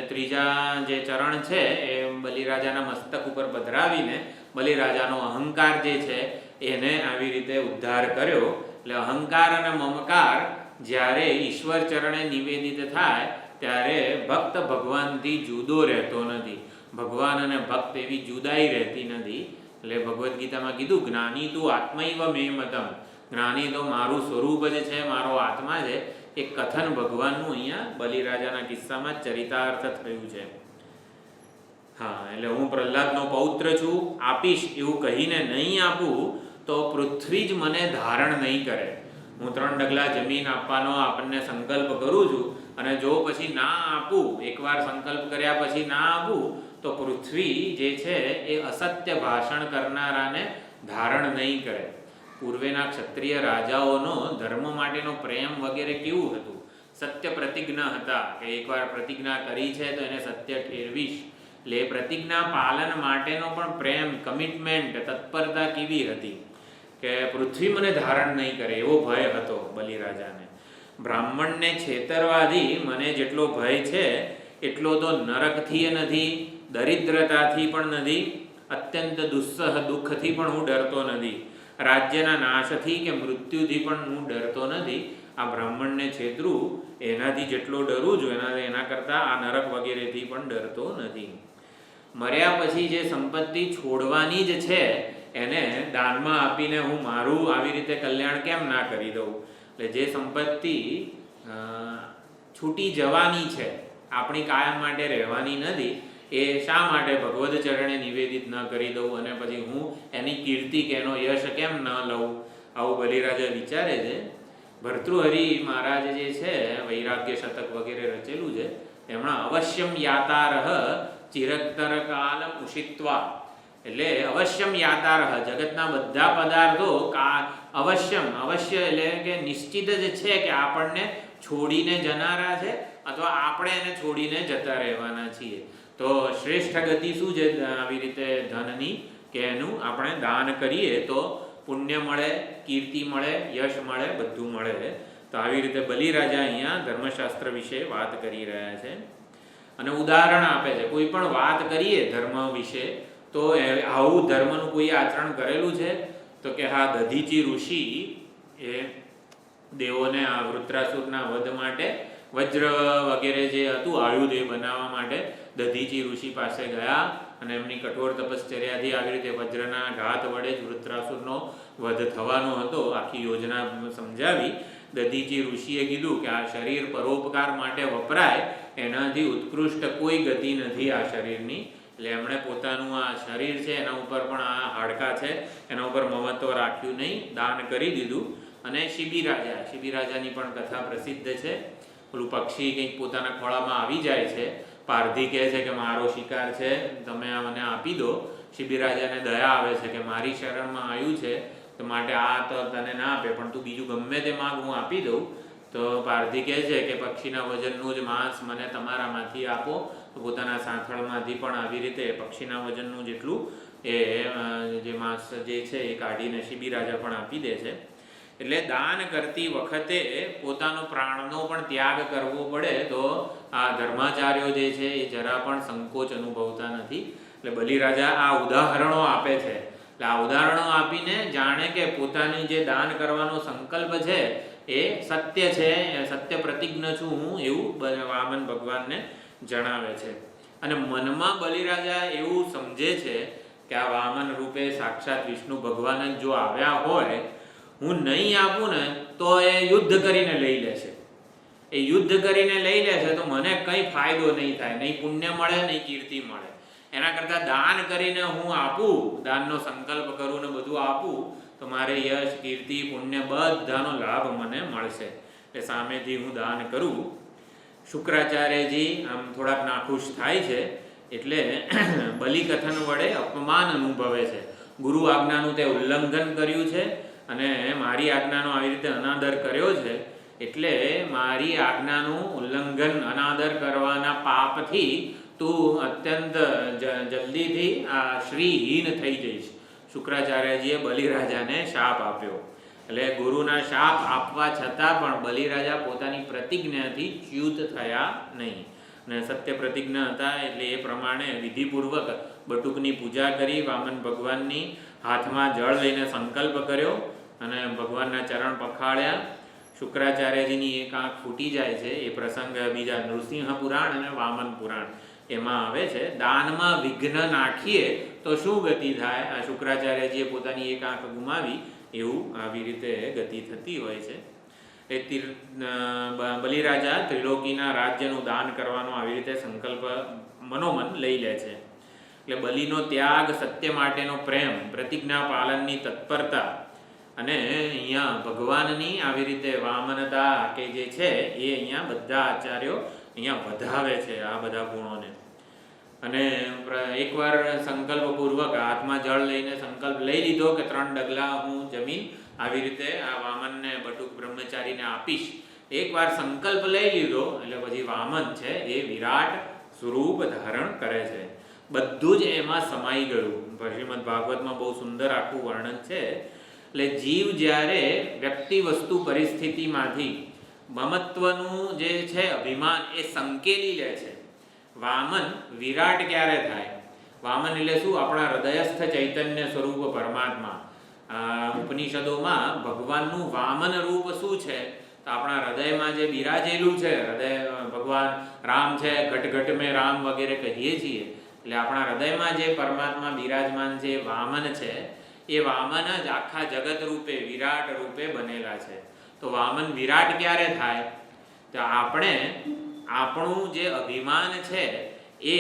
ત્રીજા જે ચરણ છે એ બલિરાજાના મસ્તક ઉપર પધરાવીને બલિરાજાનો અહંકાર જે છે એને આવી રીતે ઉદ્ધાર કર્યો. એટલે અહંકાર અને મમકાર જ્યારે ઈશ્વર ચરણે નિવેદિત થાય ત્યારે ભક્ત ભગવાનથી જુદો રહેતો નથી. ભગવાન અને ભક્ત એવી જુદાઈ રહેતી નથી. એટલે ભગવદ્ ગીતામાં કીધું, જ્ઞાની તું આત્મૈવ મે મતમ, જ્ઞાની તો મારું સ્વરૂપ જ છે, મારો આત્મા છે. એ કથન ભગવાનનું અહીંયા બલિરાજાના કિસ્સામાં ચરિતાર્થ થયું છે. હા, એટલે હું પ્રહલાદનો પૌત્ર છું, આપીશ એવું કહીને નહીં આપું તો પૃથ્વી જ મને ધારણ નહીં કરે. હું 3 ડગલા જમીન આપવાનો આપણને સંકલ્પ કરું છું અને જો પછી ના આપું, એકવાર સંકલ્પ કર્યા પછી ના આપું તો પૃથ્વી જે છે એ અસત્ય ભાષણ કરનારાને ધારણ નહીં કરે. પૂર્વેના ક્ષત્રિય રાજાઓનો ધર્મ માટેનો પ્રેમ વગેરે કેવું હતું? સત્ય પ્રતિજ્ઞા હતા કે એકવાર પ્રતિજ્ઞા કરી છે તો એને સત્ય ઠેરવીશ. એટલે એ પ્રતિજ્ઞા પાલન માટેનો પણ પ્રેમ, કમિટમેન્ટ, તત્પરતા કેવી હતી કે પૃથ્વી મને ધારણ નહીં કરે એવો ભય હતો બલિરાજાને. બ્રાહ્મણને છેતરવાથી મને જેટલો ભય છે એટલો તો નરકથી નથી, દરિદ્રતાથી પણ નથી, અત્યંત દુસ્સહ દુઃખથી પણ હું ડરતો નથી, રાજ્યના નાશથી કે મૃત્યુથી પણ હું ડરતો નથી. આ બ્રાહ્મણને છેતરું એનાથી જેટલો ડરું છું એના કરતાં આ નરક વગેરેથી પણ ડરતો નથી. મર્યા પછી જે સંપત્તિ છોડવાની જ છે એને દાનમાં આપીને હું મારું આવી રીતે કલ્યાણ કેમ ના કરી દઉં. એટલે જે સંપત્તિ છૂટી જવાની છે, આપણી કાયમ માટે રહેવાની નથી, એ શા માટે ભગવદ ચરણે નિવેદિત ન કરી દઉં અને પછી હું એની કીર્તિ કે એનો યશ કેમ ન લઉં, આવું બલિરાજા વિચારે છે. ભર્તૃહરિ મહારાજ જે છે વૈરાગ્ય શતક વગેરે રચેલું છે એમણે અવશ્યમ યાતારહ ચિરતર કાલમ ઉષિત્વા, એટલે અવશ્યમ યાતારહ જગતના બધા પદાર્થો અવશ્ય એટલે કે નિશ્ચિત જ છે કે આપણને છોડીને જનારા છે અથવા આપણે એને છોડીને જતા રહેવાના છીએ. તો શ્રેષ્ઠ ગતિ શું છે આવી રીતે ધનની કે એનું આપણે દાન કરીએ તો પુણ્ય મળે, કીર્તિ મળે, યશ મળે, બધું મળે. તો આવી રીતે બલિરાજા અહીંયા ધર્મશાસ્ત્ર વિશે વાત કરી રહ્યા છે અને ઉદાહરણ આપે છે. કોઈ પણ વાત કરીએ ધર્મ વિશે તો આવું ધર્મનું કોઈ આચરણ કરેલું છે તો કે હા, દધીચી ઋષિ એ દેવોને આ વૃત્રાસુરના વધ માટે વજ્ર વગેરે જે હતું આયુધ એ બનાવવા માટે દધીચી ઋષિ પાસે ગયા અને એમની કઠોર તપશ્ચર્યાથી આવી રીતે વજ્રના ઘાત વડે જ વૃત્રાસુરનો વધ થવાનો હતો. આખી યોજના સમજાવી. દધીચી ઋષિએ કીધું કે આ શરીર પરોપકાર માટે વપરાય, એનાથી ઉત્કૃષ્ટ કોઈ ગતિ નથી આ શરીરની. એટલે એમણે પોતાનું આ શરીર છે એના ઉપર પણ આ હાડકાં છે એના ઉપર મમત્વ રાખ્યું નહીં, દાન કરી દીધું. અને શિબિરાજાની પણ કથા પ્રસિદ્ધ છે. પેલું પક્ષી કંઈક પોતાના ખોળામાં આવી જાય છે, પારધી કહે છે કે મારો શિકાર છે, તમે આ મને આપી દો. શિબિરાજાને દયા આવે છે કે મારી શરણમાં આવ્યું છે તો માટે આ તો તને ના આપે, પણ તું બીજું ગમે તે માગ હું આપી દઉં. તો પારધી કહે છે કે પક્ષીના વજનનું જ માંસ મને તમારામાંથી આપો. તો પોતાના સાંથળમાંથી પણ આવી રીતે પક્ષીના વજનનું જેટલું એ જે માંસ જે છે એ કાઢીને શિબિરાજા પણ આપી દે છે. એટલે દાન કરતી વખતે પોતાનો પ્રાણનો પણ ત્યાગ કરવો પડે તો આ ધર્માચાર્યો જે છે એ જરા પણ સંકોચ અનુભવતા નથી. એટલે બલિરાજા આ ઉદાહરણો આપે છે. એટલે આ ઉદાહરણો આપીને જાણે કે પોતાની જે દાન કરવાનો સંકલ્પ છે એ સત્ય છે, સત્ય પ્રતિજ્ઞ છું હું, એવું વામન ભગવાનને જણાવે છે. અને મનમાં બલિરાજા એવું સમજે છે કે આ વામન રૂપે સાક્ષાત વિષ્ણુ ભગવાન જ જો આવ્યા હોય, હું નહીં આપું ને તો એ યુદ્ધ કરીને લઈ લેશે. એ યુદ્ધ કરીને લઈ લેશે તો મને કંઈ ફાયદો નહીં થાય, નહીં પુણ્ય મળે, નહીં કીર્તિ મળે. એના કરતાં દાન કરીને હું આપું, દાનનો સંકલ્પ કરું ને બધું આપું તો મારે યશ, કીર્તિ, પુણ્ય બધાનો લાભ મને મળશે. એટલે સામેથી હું દાન કરું. શુક્રાચાર્યજી આમ થોડાક નાખુશ થાય છે. એટલે બલિકથન વડે અપમાન અનુભવે છે. ગુરુ આજ્ઞાનું તે ઉલ્લંઘન કર્યું છે અને મારી આજ્ઞાનો આવી રીતે અનાદર કર્યો છે. એટલે મારી આજ્ઞાનું ઉલ્લંઘન, અનાદર કરવાના પાપથી તું અત્યંત જલ્દીથી આ શ્રીહીન થઈ જઈશ. શુક્રાચાર્યજીએ બલિરાજાને શાપ આપ્યો. એટલે ગુરુના શાપ આપવા છતાં પણ બલિરાજા પોતાની પ્રતિજ્ઞાથી ચ્યુત થયા નહીં અને સત્ય પ્રતિજ્ઞા હતા એટલે એ પ્રમાણે વિધિપૂર્વક બટુકની પૂજા કરી, વામન ભગવાનની હાથમાં જળ લઈને સંકલ્પ કર્યો અને ભગવાનના ચરણ પખાળ્યા. શુક્રાચાર્યજીની એક આંખ ફૂટી જાય છે. એ પ્રસંગ બીજા નૃસિંહ પુરાણ અને વામન પુરાણ એમાં આવે છે. દાનમાં વિઘ્ન નાખીએ તો શું ગતિ થાય? આ શુક્રાચાર્યજીએ પોતાની એક આંખ ગુમાવી, એવું આવી રીતે ગતિ થતી હોય છે. એ બલિરાજા ત્રિલોકીના રાજ્યનું દાન કરવાનો આવી રીતે સંકલ્પ મનોમન લઈ લે છે. એટલે બલિનો ત્યાગ, સત્ય માટેનો પ્રેમ, પ્રતિજ્ઞા પાલનની તત્પરતા અને અહીંયા ભગવાનની આવી રીતે વામનતા કે જે છે એ અહીંયા બધા આચાર્યો અહીંયા વધાવે છે આ બધા ગુણોને. અને એકવાર સંકલ્પપૂર્વક હાથમાં જળ લઈને સંકલ્પ લઈ લીધો કે 3 ડગલા હું જમીન આવી રીતે આ વામનને બટુક બ્રહ્મચારીને આપીશ. એકવાર સંકલ્પ લઈ લીધો એટલે પછી વામન છે એ વિરાટ સ્વરૂપ ધારણ કરે છે. બધું જ એમાં સમાઈ ગયું. શ્રીમદ ભાગવતમાં બહુ સુંદર આખું વર્ણન છે. એટલે જીવ જ્યારે વ્યક્તિ વસ્તુ પરિસ્થિતિમાંથી મમત્વનું જે છે અભિમાન એ સંકેલી લે છે. વામન વિરાટ ક્યારે થાય? વામન એટલે શું? આપણા હૃદયસ્થ ચૈતન્ય સ્વરૂપ પરમાત્મા. ઉપનિષદોમાં ભગવાનનું વામન રૂપ શું છે તો આપણા હૃદયમાં જે બિરાજેલું છે, હૃદય ભગવાન રામ છે, ઘટ ઘટ મેં રામ વગેરે કહીએ છીએ, એટલે આપણા હૃદયમાં જે પરમાત્મા બિરાજમાન છે, વામન છે, એ વામન જ આખા જગત રૂપે વિરાટ રૂપે બનેલા છે. તો વામન વિરાટ ક્યારે થાય? તો આપણે આપણું જે અભિમાન છે એ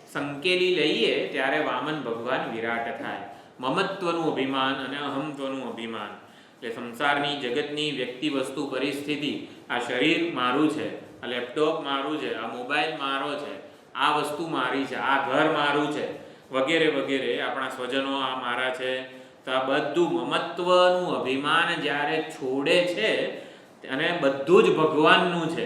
સંકેલી લઈએ ત્યારે વામન ભગવાન વિરાટ થાય. મમત્વનું અભિમાન અને અહમત્વનું અભિમાન, એટલે સંસારની જગતની વ્યક્તિ વસ્તુ પરિસ્થિતિ, આ શરીર મારું છે, આ લેપટોપ મારું છે, આ મોબાઈલ મારો છે, આ વસ્તુ મારી છે, આ ઘર મારું છે વગેરે વગેરે, આપણા સ્વજનો આ મારા છે. તો આ બધું મમત્વનું અભિમાન જ્યારે છોડે છે અને બધું જ ભગવાનનું છે,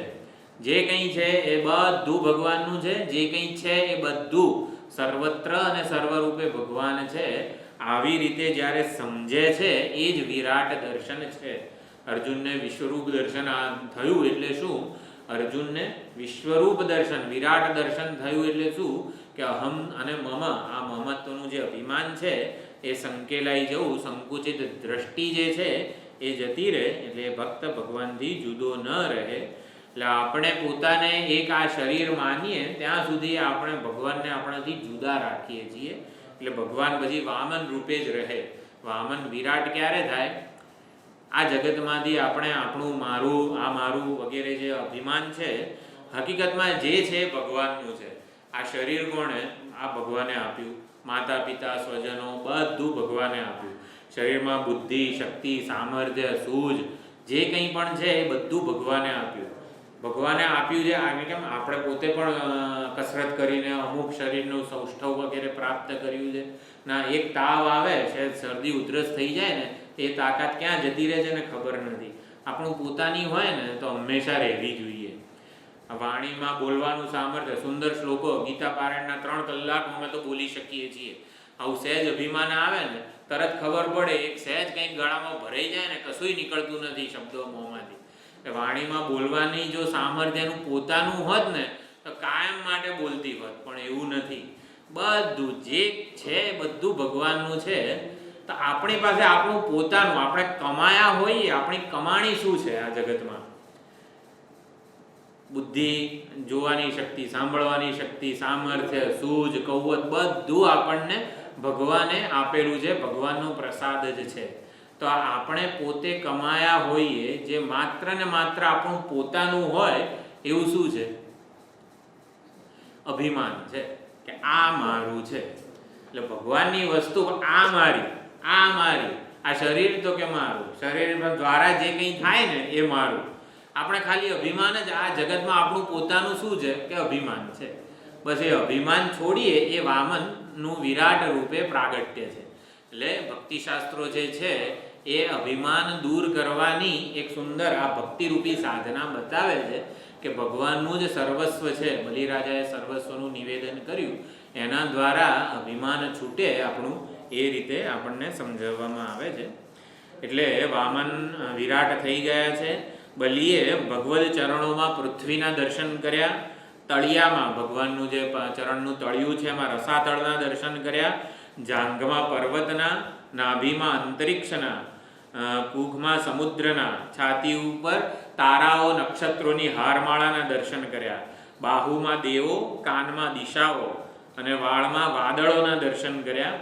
જે કંઈ છે એ બધું ભગવાનનું છે, જે કંઈ છે એ બધું સર્વત્ર અને સર્વરૂપે ભગવાન છે, આવી રીતે જ્યારે સમજે છે એ જ વિરાટ દર્શન છે. અર્જુનને વિશ્વરૂપ દર્શન થયું એટલે શું? અર્જુનને વિશ્વરૂપ દર્શન, વિરાટ દર્શન થયું એટલે શું? કે અહમ અને મમ, આ મમત્વનું જે અભિમાન છે એ સંકેલાઈ જવું, સંકુચિત દ્રષ્ટિ જે છે એ જતી રહે, એટલે ભક્ત ભગવાનથી જુદો ન રહે. એટલે આપણે પોતાને એક આ શરીર માનીએ ત્યાં સુધી આપણે ભગવાનને આપણાથી જુદા રાખીએ છીએ. એટલે ભગવાન પછી વામન રૂપે જ રહે. વામન વિરાટ ક્યારે થાય? આ જગતમાંથી આપણે આપણું મારું, આ મારું વગેરે જે અભિમાન છે, હકીકતમાં જે છે ભગવાનનું છે. આ શરીર કોણે? આ ભગવાને આપ્યું. માતા પિતા સ્વજનો બધું ભગવાને આપ્યું. શરીરમાં બુદ્ધિ, શક્તિ, સામર્થ્ય, સૂઝ જે કંઈ પણ છે એ બધું ભગવાને આપ્યું. ભગવાને આપ્યું છે. આને કેમ આપણે પોતે પણ કસરત કરીને અમુક શરીરનું સૌષ્ઠવ વગેરે પ્રાપ્ત કર્યું છે ના? એક તાવ આવે છે, શરદી ઉધરસ થઈ જાય ને, એ તાકાત ક્યાં જતી રહે છે ને ખબર નથી. આપણું પોતાની હોય ને તો હંમેશા રહેવી જોઈએ. વાણીમાં બોલવાનું સામર્થ્ય, સુંદર શ્લોકો, ગીતા પારાયણના 3 કલાક અમે તો બોલી શકીએ છીએ. આવું સહેજ અભિમાન આવે ને તરત ખબર પડે, એક સહેજ કંઈક ગળામાં ભરાઈ જાય ને કશુંય નીકળતું નથી શબ્દો મોંમાંથી. વાણીમાં બોલવાની જો સામર્થ્યનું પોતાનું હોત ને તો કાયમ માટે બોલતી હોત, પણ એવું નથી. બધું જે છે બધું ભગવાનનું છે. તો આપણી પાસે આપણું પોતાનું, આપણે કમાયા હોઈએ, આપણી કમાણી શું છે આ જગતમાં? બુદ્ધિ, જોવાની શક્તિ, સાંભળવાની શક્તિ, સામર્થ્ય, સૂઝ, કૌવત બધું આપણને ભગવાને આપેલું છે, ભગવાનનો પ્રસાદ જ છે. તો આપણે પોતે કમાયા હોઈએ, જે માત્ર ને માત્ર આપણું પોતાનું હોય, એવું શું છે? અભિમાન છે કે આ મારું છે. એટલે ભગવાનની વસ્તુ આ મારી, આ મારી. આ શરીર તો કે મારું, શરીર દ્વારા જે કંઈ થાય ને એ મારું. આપણે ખાલી અભિમાન જ, આ જગતમાં આપણું પોતાનું શું છે કે અભિમાન છે. બસ એ અભિમાન છોડીએ એ વામનનું વિરાટ રૂપે પ્રાગટ્ય છે. એટલે ભક્તિશાસ્ત્રો જે છે એ અભિમાન દૂર કરવાની એક સુંદર આ ભક્તિરૂપી સાધના બતાવે છે કે ભગવાનનું જ સર્વસ્વ છે. બલિરાજાએ સર્વસ્વનું નિવેદન કર્યું, એના દ્વારા અભિમાન છૂટે આપણું, એ રીતે આપણને સમજાવવામાં આવે છે. એટલે વામન વિરાટ થઈ ગયા છે. બલિએ ભગવદ ચરણોમાં પૃથ્વીના દર્શન કર્યા, તળિયામાં ભગવાનનું જે ચરણનું તળિયું છે એમાં રસાતળના દર્શન કર્યા, જાંઘમાં પર્વતના, નાભીમાં અંતરિક્ષના, કુખમાં સમુદ્રના, છાતી ઉપર તારાઓ નક્ષત્રોની હારમાળાના દર્શન કર્યા, બાહુમાં દેવો, કાનમાં દિશાઓ અને વાળમાં વાદળોના દર્શન કર્યા,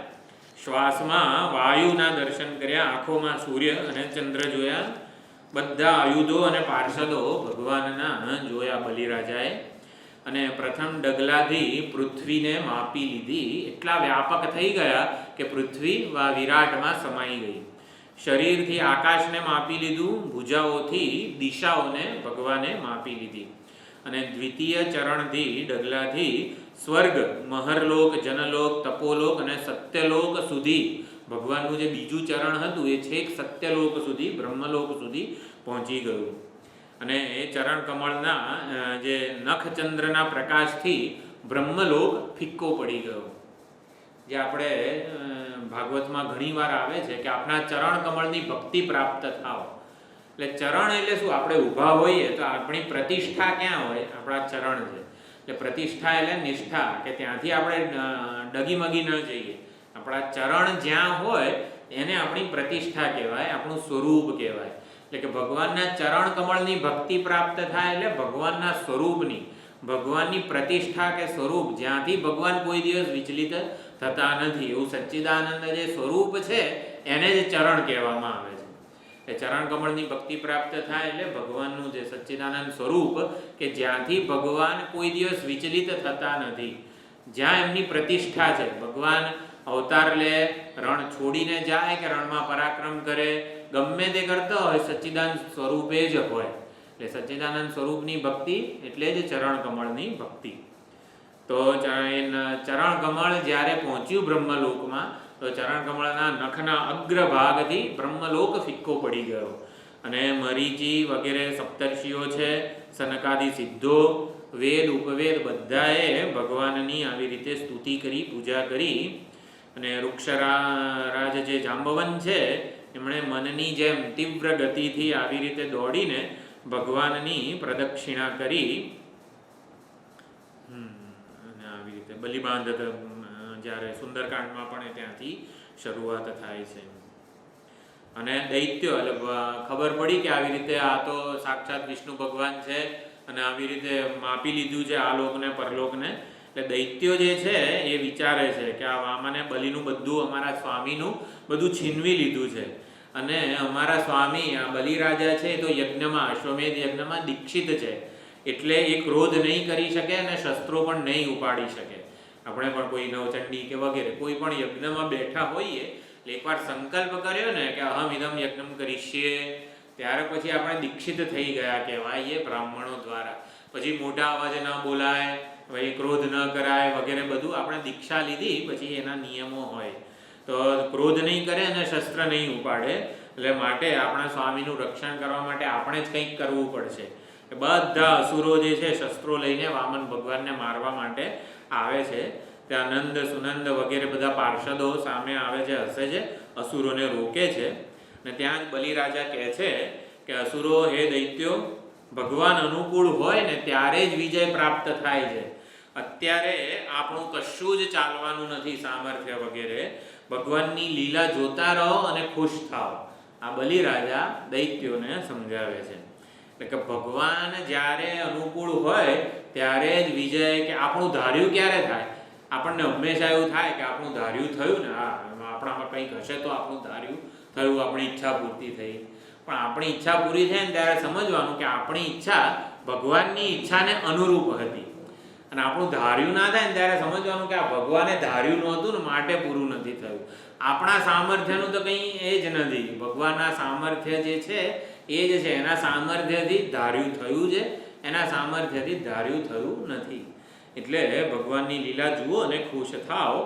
શ્વાસમાં વાયુના દર્શન કર્યા, આંખોમાં સૂર્ય અને ચંદ્ર જોયા, બધા આયુધો અને પાર્ષદો ભગવાનના જોયા બલિરાજાએ. અને પ્રથમ ડગલાથી પૃથ્વીને માપી લીધી. એટલા વ્યાપક થઈ ગયા કે પૃથ્વી વિરાટમાં સમાઈ ગઈ. શરીરથી આકાશને માપી લીધું, ભુજાઓથી દિશાઓને ભગવાને માપી લીધી. અને દ્વિતીય ચરણથી, ડગલાથી સ્વર્ગ, મહરલોક, જનલોક, તપોલોક અને સત્યલોક સુધી ભગવાનનું જે બીજું ચરણ હતું એ છેક સત્યલોક સુધી, બ્રહ્મલોક સુધી પહોંચી ગયું. અને એ ચરણ કમળના જે નખચંદ્રના પ્રકાશથી બ્રહ્મલોક ફિક્કો પડી ગયો. જે આપણે ભાગવતમાં ઘણી વાર આવે છે કે આપણા ચરણ કમળની ભક્તિ પ્રાપ્ત થાવ. એટલે ચરણ એટલે શું? આપણે ઊભા હોઈએ તો આપણી પ્રતિષ્ઠા ક્યાં હોય? આપણા ચરણ છે. એટલે પ્રતિષ્ઠા એટલે નિષ્ઠા, કે ત્યાંથી આપણે ડગીમગી ન જઈએ. આપણા ચરણ જ્યાં હોય એને આપણી પ્રતિષ્ઠા કહેવાય, આપણું સ્વરૂપ કહેવાય. એટલે કે ભગવાનના ચરણ કમળની ભક્તિ પ્રાપ્ત થાય એટલે ભગવાનના સ્વરૂપની, ભગવાનની પ્રતિષ્ઠા કે સ્વરૂપ જ્યાંથી ભગવાન કોઈ દિવસ વિચલિત થતા નથી એવું સચ્ચિદાનંદ જે સ્વરૂપ છે એને જ ચરણ કહેવામાં આવે છે. એ ચરણ કમળની ભક્તિ પ્રાપ્ત થાય એટલે ભગવાનનું જે સચ્ચિદાનંદ સ્વરૂપ કે જ્યાંથી ભગવાન કોઈ દિવસ વિચલિત થતા નથી, જ્યાં એમની પ્રતિષ્ઠા છે. ભગવાન અવતાર લે, રણ છોડીને જાય કે રણમાં પરાક્રમ કરે, ગમે તે કરતા હોય સચ્ચિદાનંદ સ્વરૂપે જ હોય. એટલે સચ્ચિદાનંદ સ્વરૂપની ભક્તિ એટલે જ ચરણ કમળની ભક્તિ. તો ચરણ કમળ જ્યારે પહોંચ્યું બ્રહ્મલોકમાં તો ચરણ કમળના નખના અગ્રભાગથી બ્રહ્મલોક ફિક્કો પડી ગયો અને મરીચી વગેરે સપ્તર્ષિઓ છે, સનકાદિ સિદ્ધો, વેદ ઉપવેદ બધાએ ભગવાનની આવી રીતે સ્તુતિ કરી, પૂજા કરી. અને વૃક્ષરાજ જે જાંબવન છે એમણે મનની જેમ તીવ્ર ગતિથી આવી રીતે દોડીને ભગવાનની પ્રદક્ષિણા કરી અને આવી રીતે બલિબાંધ જ્યારે સુંદરકાંડમાં પણ ત્યાંથી શરૂઆત થાય છે. અને દૈત્યો એટલે ખબર પડી કે આવી રીતે આ તો સાક્ષાત વિષ્ણુ ભગવાન છે અને આવી રીતે માપી લીધું છે આ લોકને પરલોકને. એટલે દૈત્યો જે છે એ વિચારે છે કે આ વામને બલિનું બધું અમારા સ્વામીનું બધું છીનવી લીધું છે અને અમારા સ્વામી આ બલિરાજા છે તો યજ્ઞમાં, અશ્વમેધ યજ્ઞમાં દીક્ષિત છે એટલે એ ક્રોધ નહીં કરી શકે અને શસ્ત્રો પણ નહીં ઉપાડી શકે. આપણે પણ કોઈ નવચંડી કે વગેરે કોઈ પણ યજ્ઞમાં બેઠા હોઈએ એકવાર સંકલ્પ કર્યો ને કે અહમ ઇદમ યજ્ઞમ કરીશીએ ત્યારે પછી આપણે દીક્ષિત થઈ ગયા કહેવાય એ બ્રાહ્મણો દ્વારા. પછી મોટા અવાજે ન બોલાય, પછી ક્રોધ ન કરાય વગેરે બધું આપણે દીક્ષા લીધી પછી એના નિયમો હોય. તો ક્રોધ નહીં કરે અને શસ્ત્ર નહીં ઉપાડે એટલે માટે આપણા સ્વામીનું રક્ષણ કરવા માટે આપણે જ કંઈક કરવું પડશે. બધા અસુરો જે છે શસ્ત્રો લઈને વામન ભગવાનને મારવા માટે આવે છે. ત્યાં નંદ સુનંદ વગેરે બધા પાર્ષદો સામે આવે છે, હસે છે, અસુરોને રોકે છે. અને ત્યાં જ બલિરાજા કહે છે કે અસુરો હે દૈત્યો, ભગવાન અનુકૂળ હોય ને ત્યારે જ વિજય પ્રાપ્ત થાય છે. અત્યારે આપણું કશું જ ચાલવાનું નથી સામર્થ્ય વગેરે. ભગવાનની લીલા જોતા રહો અને ખુશ થાઓ. આ બલિરાજા દૈત્યોને સમજાવે છે. એટલે કે ભગવાન જ્યારે અનુકૂળ હોય ત્યારે જ વિજય, કે આપણું ધાર્યું ક્યારે થાય? આપણને હંમેશા એવું થાય કે આપણું ધાર્યું થયું ને, આપણામાં કંઈક હશે તો આપણું ધાર્યું થયું, આપણી ઈચ્છા પૂર્તિ થઈ. પણ આપણી ઈચ્છા પૂરી થાય ને ત્યારે સમજવાનું કે આપણી ઈચ્છા ભગવાનની ઈચ્છાને અનુરૂપ હતી. અને આપણું ધાર્યું ના થાય ને ત્યારે સમજવાનું કે આ ભગવાને ધાર્યું નહોતું ને માટે પૂરું નથી થયું. આપણા સામર્થ્યનું તો કંઈ એ જ નથી. ભગવાનના સામર્થ્ય જે છે એ જ છે. એના સામર્થ્યથી ધાર્યું થયું છે, એના સામર્થ્યથી ધાર્યું થયું નથી. એટલે ભગવાનની લીલા જુઓ અને ખુશ થાઓ.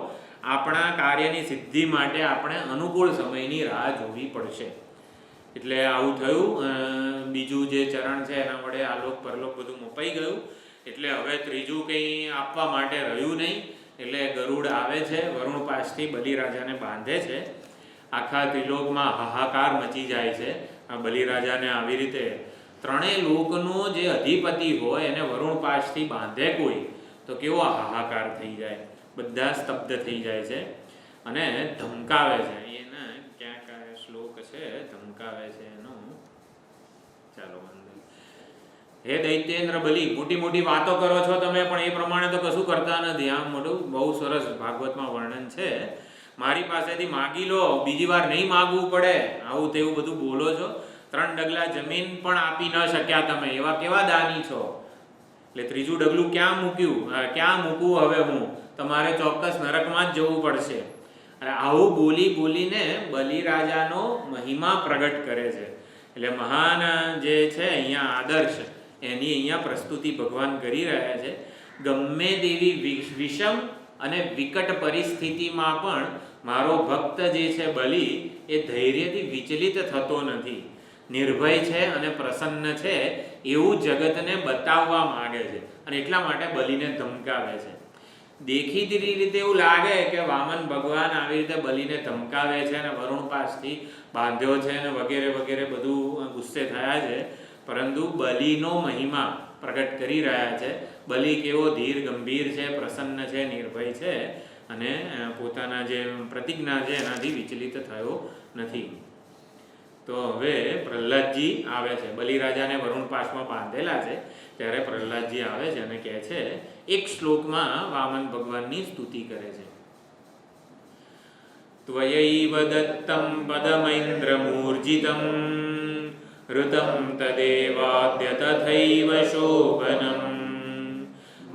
આપણા કાર્યની સિદ્ધિ માટે આપણે અનુકૂળ સમયની રાહ જોવી પડશે. એટલે આવું થયું. બીજું જે ચરણ છે એના વડે આલોક પરલોક બધું મપાઈ ગયું. એટલે હવે ત્રીજું કંઈ આપવા માટે રહ્યું નહીં. એટલે ગરુડ આવે છે, વરુણ પાસથી બલિરાજાને બાંધે છે. આખા ત્રિલોકમાં હાહાકાર મચી જાય છે. આ બલિરાજાને આવી રીતે ત્રણેય લોકનો જે અધિપતિ હોય એને વરુણ પાસથી બાંધે કોઈ તો કેવો હાહાકાર થઈ જાય. બધા સ્તબ્ધ થઈ જાય છે અને ધમકાવે છે. એને ક્યાંક શ્લોક છે ધમકાવે છે એનો, ચાલો હે દૈત્યેન્દ્ર બલિ, મોટી મોટી વાતો કરો છો તમે પણ એ પ્રમાણે તો કશું કરતા નથી. આમ મોટું બહુ સરસ ભાગવતમાં વર્ણન છે. મારી પાસેથી માગી લો, બીજી વાર નહીં માગવું પડે, આવું તેવું બધું બોલો છો. 3 ડગલા જમીન પણ આપી ન શક્યા તમે, એવા કેવા દાની છો. એટલે ત્રીજું ડગલું ક્યાં મૂક્યું, ક્યાં મૂકવું હવે હું? તમારે ચોક્કસ નરકમાં જ જવું પડશે. અને આવું બોલી બોલીને બલિરાજાનો મહિમા પ્રગટ કરે છે. એટલે મહાન જે છે અહીંયા આદર્શ એની અહીંયા પ્રસ્તુતિ ભગવાન કરી રહ્યા છે. ગમે તેવી વિષમ અને વિકટ પરિસ્થિતિમાં પણ મારો ભક્ત જે છે બલિ એ ધૈર્યથી વિચલિત થતો નથી, નિર્ભય છે અને પ્રસન્ન છે એવું જગતને બતાવવા માંગે છે. અને એટલા માટે બલિને ધમકાવે છે. દેખીતી રીતે એવું લાગે કે વામન ભગવાન આવી રીતે બલિને ધમકાવે છે અને વરુણ પાસથી બાંધ્યો છે અને વગેરે વગેરે બધું ગુસ્સે થયા છે. પરંતુ બલિનો મહિમા પ્રગટ કરી રહ્યા છે. બલિ કેવો ધીર ગંભીર છે, પ્રસન્ન છે, નિર્ભય છે અને પોતાના જે પ્રતિજ્ઞા છે એનાથી વિચલિત થયો નથી. તો હવે પ્રહલાદજી આવે છે. બલિરાજાને વરુણ પાશમાં બાંધેલા છે ત્યારે પ્રહલાદજી આવે છે અને કહે છે, એક શ્લોકમાં વામન ભગવાનની સ્તુતિ કરે છે. ત્વયૈવ દત્તમ પદમૈન્દ્રમૂર્જિતમ ઋતમ તદેવાદ્ય તથૈવ શોભનમ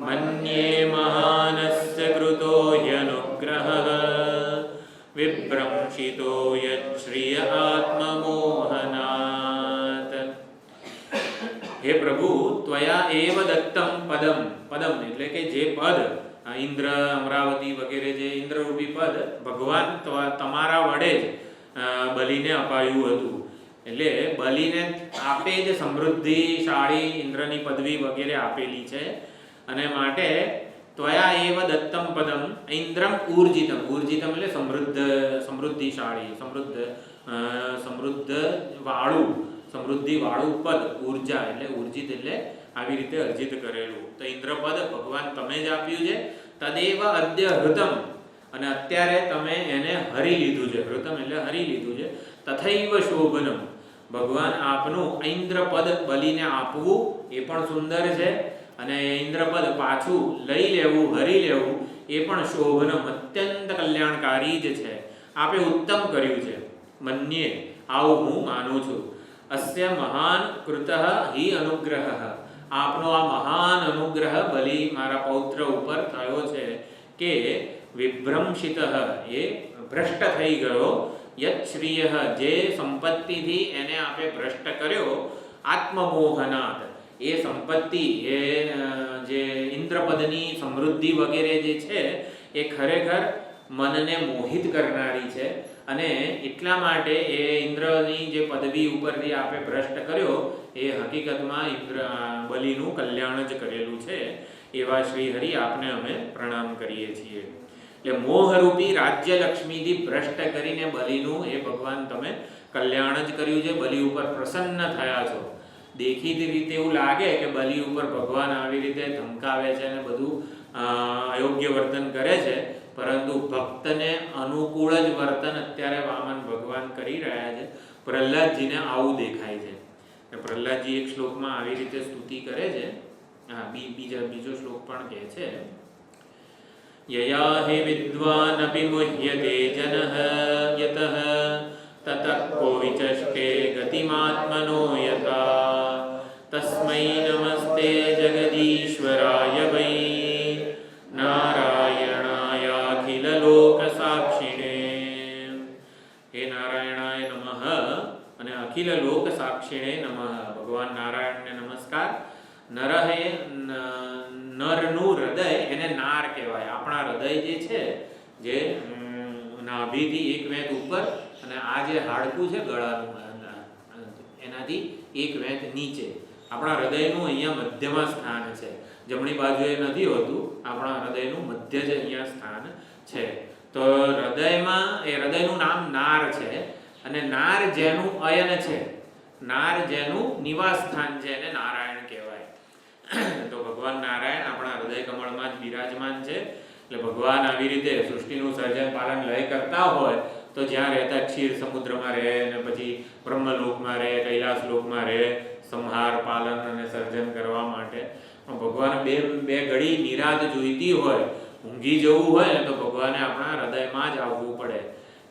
મન્યે મહાનસ્ય કૃતો યનુગ્રહઃ વિભ્રંશિતો યશ્રિય આત્મમોહનાત. હે પ્રભુ, ત્વયા એવ દત્તમ પદમ. પદમ એટલે કે જે પદ, ઇન્દ્ર, અમરાવતી વગેરે જે ઇન્દ્રરૂપી પદ ભગવાન તમારા વડે જ બલિને અપાયું હતું. એટલે બલિને આપે જ સમૃદ્ધિશાળી ઇન્દ્રની પદવી વગેરે આપેલી છે અને માટે ત્વયા એવ દત્તમ પદમ ઇન્દ્રમ ઊર્જિતમ. ઊર્જિતમ એટલે સમૃદ્ધિશાળી, સમૃદ્ધિ વાળું પદ. ઉર્જા એટલે ઉર્જિત એટલે આવી રીતે અર્જિત કરેલું. તો ઇન્દ્રપદ ભગવાન તમે જ આપ્યું છે. તદેવ અદ્ય હૃતમ, અને અત્યારે તમે એને હરી લીધું છે. હૃતમ એટલે હરી લીધું છે. તથૈવ શોભનમ, ભગવાન આપનું ઇન્દ્રપદ બલિને આપવું એ પણ સુંદર છે અને ઇન્દ્રપદ પાછું લઈ લેવું, હરી લેવું એ પણ શોભનમ, અત્યંત કલ્યાણકારી જ છે. આપે ઉત્તમ કર્યું છે. મન્યે, આવું હું માનું છું. અસ્ય મહાન કૃતઃ હિ અનુગ્રહ, આપનો આ મહાન અનુગ્રહ બલિ મારા પૌત્ર ઉપર થયો છે કે વિભ્રંશિત, એ ભ્રષ્ટ થઈ ગયો. યત શ્રિય, જે સંપત્તિથી એને આપે ભ્રષ્ટ કર્યો. આત્મમોહનાત, એ સંપત્તિ, એ જે ઇન્દ્રપદની સમૃદ્ધિ વગેરે જે છે એ ખરેખર મનને મોહિત કરનારી છે અને એટલા માટે એ ઇન્દ્રની જે પદવી ઉપરથી આપે ભ્રષ્ટ કર્યો એ હકીકતમાં બલિનું કલ્યાણ જ કરેલું છે. એવા શ્રી હરિ આપને અમે પ્રણામ કરીએ છીએ. એટલે મોહરૂપી રાજ્યલક્ષ્મીથી ભ્રષ્ટ કરીને બલિનું એ ભગવાન તમે કલ્યાણ જ કર્યું છે. બલિ ઉપર પ્રસન્ન થયા છો. દેખીતી રીતે એવું લાગે કે બલિ ઉપર ભગવાન આવી રીતે ધમકાવે છે અને બધું અયોગ્ય વર્તન કરે છે, પરંતુ ભક્તને અનુકૂળ જ વર્તન અત્યારે વામન ભગવાન કરી રહ્યા છે. પ્રહલાદજીને આવું દેખાય છે. પ્રહલાદજી એક શ્લોકમાં આવી રીતે સ્તુતિ કરે છે. બીજો શ્લોક પણ કહે છે, યયા હે વિદ્વાન અપી મુહ્યતે જનઃ યતઃ તતઃ કો વિચષ્ટે ગતિમાત્મનો યથા તસ્મૈ નમસ્તે જગદીશ્વરાય વૈ નારાયણાયાખિલ લોક સાક્ષિણે. હે નારાયણાય નમઃ અને અખિલ લોક સાક્ષિણે નમઃ. ભગવાન નારાયણને નમસ્કાર. નરહે, નરનું હૃદય એને નાર કહેવાય. આપણા હૃદય જે છે, જે નાભીથી એક વેંત ઉપર અને આ જે હાડકું છે ગળાનું એનાથી એક વેંત નીચે, આપણા હૃદયનું અહીંયા મધ્યમાં સ્થાન છે. જમણી બાજુએ નથી હોતું. આપણા હૃદયનું મધ્ય જ અહીંયા સ્થાન છે. તો હૃદયમાં એ હૃદયનું નામ નાર છે અને નાર જેનું અયન છે, નાર જેનું નિવાસ સ્થાન છે એને નારાયણ કહેવાય. તો ભગવાન નારાયણ આપણા હૃદય કમળમાં જ બિરાજમાન છે. એટલે ભગવાન આવી રીતે સૃષ્ટિનું સર્જન પાલન લય કરતા હોય તો જ્યાં રહેતા ક્ષીર સમુદ્રમાં રહે અને પછી બ્રહ્મલોકમાં રહે, કૈલાસલોકમાં રહે, સંહાર, પાલન અને સર્જન કરવા માટે. પણ ભગવાન બે ઘડી નિરાત જોઈતી હોય, ઊંઘી જવું હોય ને તો ભગવાને આપણા હૃદયમાં જ આવવું પડે.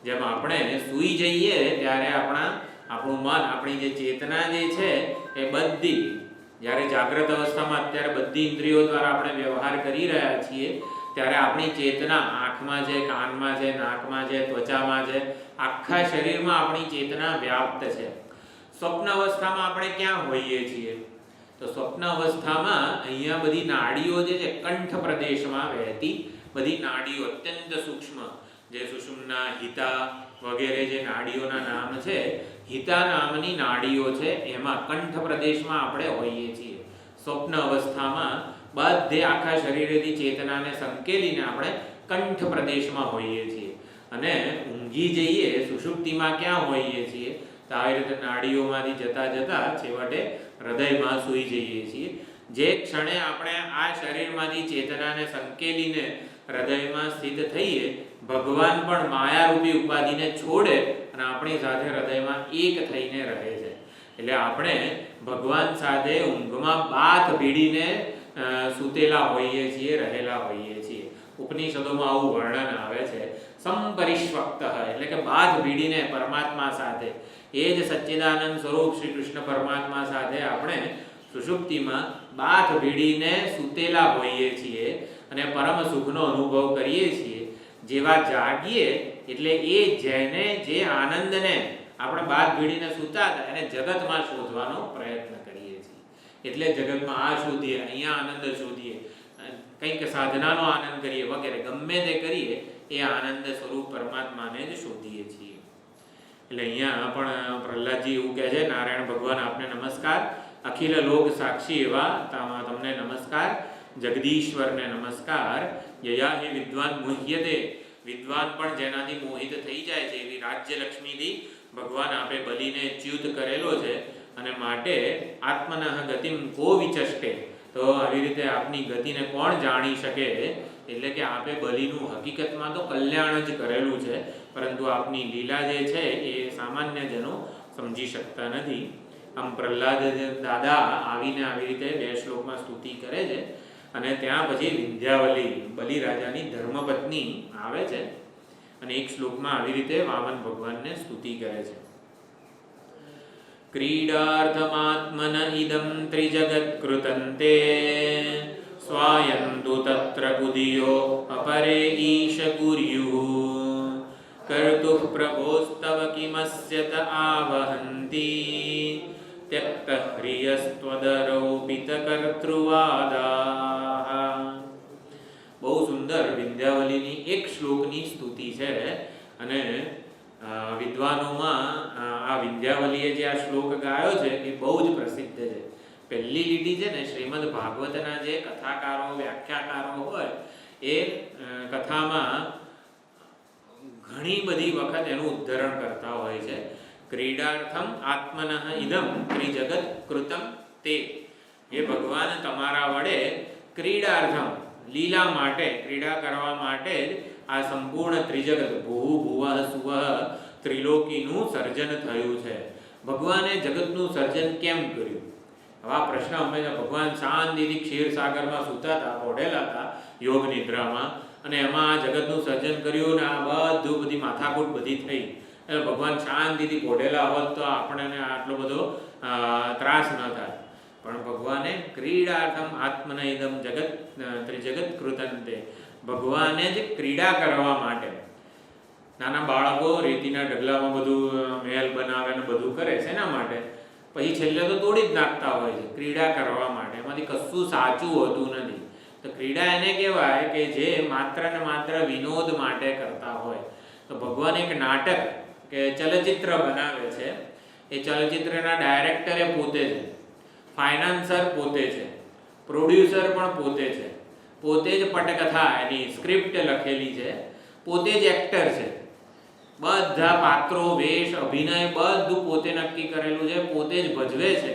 જેમ આપણે સૂઈ જઈએ ત્યારે આપણું મન, આપણી જે ચેતના જે છે એ બધી, જ્યારે જાગ્રત અવસ્થામાં અત્યારે બધી ઇન્દ્રિયો દ્વારા આપણે વ્યવહાર કરી રહ્યા છીએ ત્યારે આપણી ચેતના આંખમાં છે, કાનમાં છે, નાકમાં છે, ત્વચામાં છે, આખા શરીરમાં આપણી ચેતના વ્યાપ્ત છે. સ્વપ્ન અવસ્થામાં આપણે ક્યાં હોઈએ છીએ? તો સ્વપ્ન અવસ્થામાં અહીંયા બધી નાડીઓ જે છે કંઠ પ્રદેશમાં વહેતી બધી નાડીઓ અત્યંત સૂક્ષ્મ, જે સુષુમ્ના, હિતા વગેરે જે નાડીઓના નામ છે, હિતા નામની નાડીઓ છે એમાં કંઠ પ્રદેશમાં આપણે હોઈએ છીએ. સ્વપ્ન અવસ્થામાં બધે આખા શરીરેથી ચેતનાને સંકેલીને આપણે કંઠ પ્રદેશમાં હોઈએ છીએ અને ઊંઘી જઈએ સુષુપ્તિમાં ક્યાં હોઈએ છીએ? તો આવી રીતે નાડીઓમાંથી જતા જતા છેવટે હૃદયમાં સૂઈ જઈએ છીએ. જે ક્ષણે આપણે આ શરીરમાંથી ચેતનાને સંકેલીને હૃદયમાં સ્થિત થઈએ, ભગવાન પણ માયારૂપી ઉપાધિને છોડે અને આપણી સાથે હૃદયમાં એક થઈને રહે છે. એટલે આપણે ભગવાન સાથે ઊંઘમાં બાથ ભીડીને સૂતેલા હોઈએ છીએ, રહેલા હોઈએ છીએ. ઉપનિષદોમાં આવું વર્ણન આવે છે. સંપરિષ્વક્ત એટલે કે બાથ ભીડીને પરમાત્મા સાથે, એ જ સચ્ચિદાનંદ સ્વરૂપ શ્રી કૃષ્ણ પરમાત્મા સાથે આપણે સુષુપ્તિમાં બાથ ભીડીને સૂતેલા હોઈએ છીએ અને પરમ સુખનો અનુભવ કરીએ છીએ. જેવા જાગીએ એટલે એ જેને જે આનંદને આપણે બાથ ભીડીને સૂતા હતા એને જગતમાં શોધવાનો પ્રયત્ન કરીએ છીએ. એટલે જગતમાં આ શોધીએ, અહીંયા આનંદ શોધીએ, કંઈક સાધનાનો આનંદ કરીએ વગેરે, ગમે તે કરીએ એ આનંદ સ્વરૂપ પરમાત્માને જ શોધીએ છીએ. એટલે અહીંયા પણ પ્રહલાદજી એવું કહે છે, નારાયણ ભગવાન આપને નમસ્કાર, અખિલ લોક સાક્ષી એવા તમને નમસ્કાર, જગદીશ્વરને નમસ્કાર. યયા હે વિદ્વાન મુહ્યતે, વિદ્વાન પણ જેનાથી મોહિત થઈ જાય છે એવી રાજ્યલક્ષ્મીથી ભગવાન આપે બલિને ચ્યુત કરેલો છે. અને માટે આત્મનઃ ગતિમ કો વિચષ્ટે, તો આવી રીતે આપની ગતિને કોણ જાણી શકે? એટલે કે આપે બલિનું હકીકતમાં તો કલ્યાણ જ કરેલું છે, પરંતુ આપની લીલા જે છે એ સામાન્ય જનો સમજી શકતા નથી. આમ પ્રહલાદ દાદા આવીને આવી રીતે 2 શ્લોકમાં સ્તુતિ કરે છે. અને ત્યાં પછી વિંધ્યાવલી બલિરાજાની ધર્મપત્ની આવે છે અને 1 શ્લોકમાં આવી રીતે વામન ભગવાનને સ્તુતિ કરે છે. ક્રીડાર્થમાત્મન ઇદં ત્રિજગત્કૃતંતે સ્વાયંતુ તત્ર કુદિયો અપરે ઈશ ગુર્યુઃ કર્તુઃ પ્રભોસ્તવ કિમસ્યત આવહંતી ત્યક્તઃ ह्रियस्त्वदरोपित કર્તૃવાદાઃ. બહુ સુંદર વિંધ્યાવલીની 1 શ્લોકની સ્તુતિ છે. અને વિદ્વાનોમાં આ વિંધ્યાવલીએ જે આ શ્લોક ગાયો છે એ બહુ જ પ્રસિદ્ધ છે. પહેલી લીટી છે ને, શ્રીમદ ભાગવતના જે કથાકારો વ્યાખ્યાકારો હોય એ કથામાં ઘણી બધી વખત એનું ઉદ્ધરણ કરતા હોય છે. ક્રીડાર્થમ આત્મનઃ ઇદમ ત્રિજગત કૃતમ તે, એ ભગવાન તમારા વડે ક્રીડાર્થમ લીલા માટે, ક્રીડા કરવા માટે જ આ સંપૂર્ણ ત્રિજગત ભૂ ભુવઃ સુવઃ ત્રિલોકીનું સર્જન થયું છે. ભગવાને જગતનું સર્જન કેમ કર્યું? હવે આ પ્રશ્ન હંમેશા, ભગવાન શાંતિથી ક્ષીરસાગરમાં સૂતા હતા, ઓઢેલા હતા યોગ નિદ્રામાં, અને એમાં આ જગતનું સર્જન કર્યું ને આ બધી માથાકૂટ બધી થઈ. એટલે ભગવાન શાંતિથી પોઢેલા હોત તો આપણને આટલો બધો ત્રાસ ન થાય. પણ ભગવાને ક્રીડાર્થમ આત્મન ઇદમ જગત ત્રિજગત કૃતંતે, ભગવાને જ ક્રીડા કરવા માટે, નાના બાળકો રેતીના ઢગલામાં બધું મહેલ બનાવે ને બધું કરે છે એના માટે, પછી છેલ્લે તો તોડી જ નાખતા હોય છે. ક્રીડા કરવા માટે, એમાંથી કશું સાચું હોતું નથી. તો ક્રીડા એને કહેવાય કે જે માત્ર ને માત્ર વિનોદ માટે કરતા હોય. તો ભગવાન એક નાટક કે ચલચિત્ર બનાવે છે. એ ચલચિત્રના ડાયરેક્ટરે પોતે છે, ફાઇનાન્સર પોતે છે, પ્રોડ્યુસર પણ પોતે છે, પોતે જ પટકથા એની સ્ક્રિપ્ટ લખેલી છે, પોતે જ એક્ટર છે. બધા પાત્રો, વેશ, અભિનય બધું પોતે નક્કી કરેલું છે, પોતે જ ભજવે છે.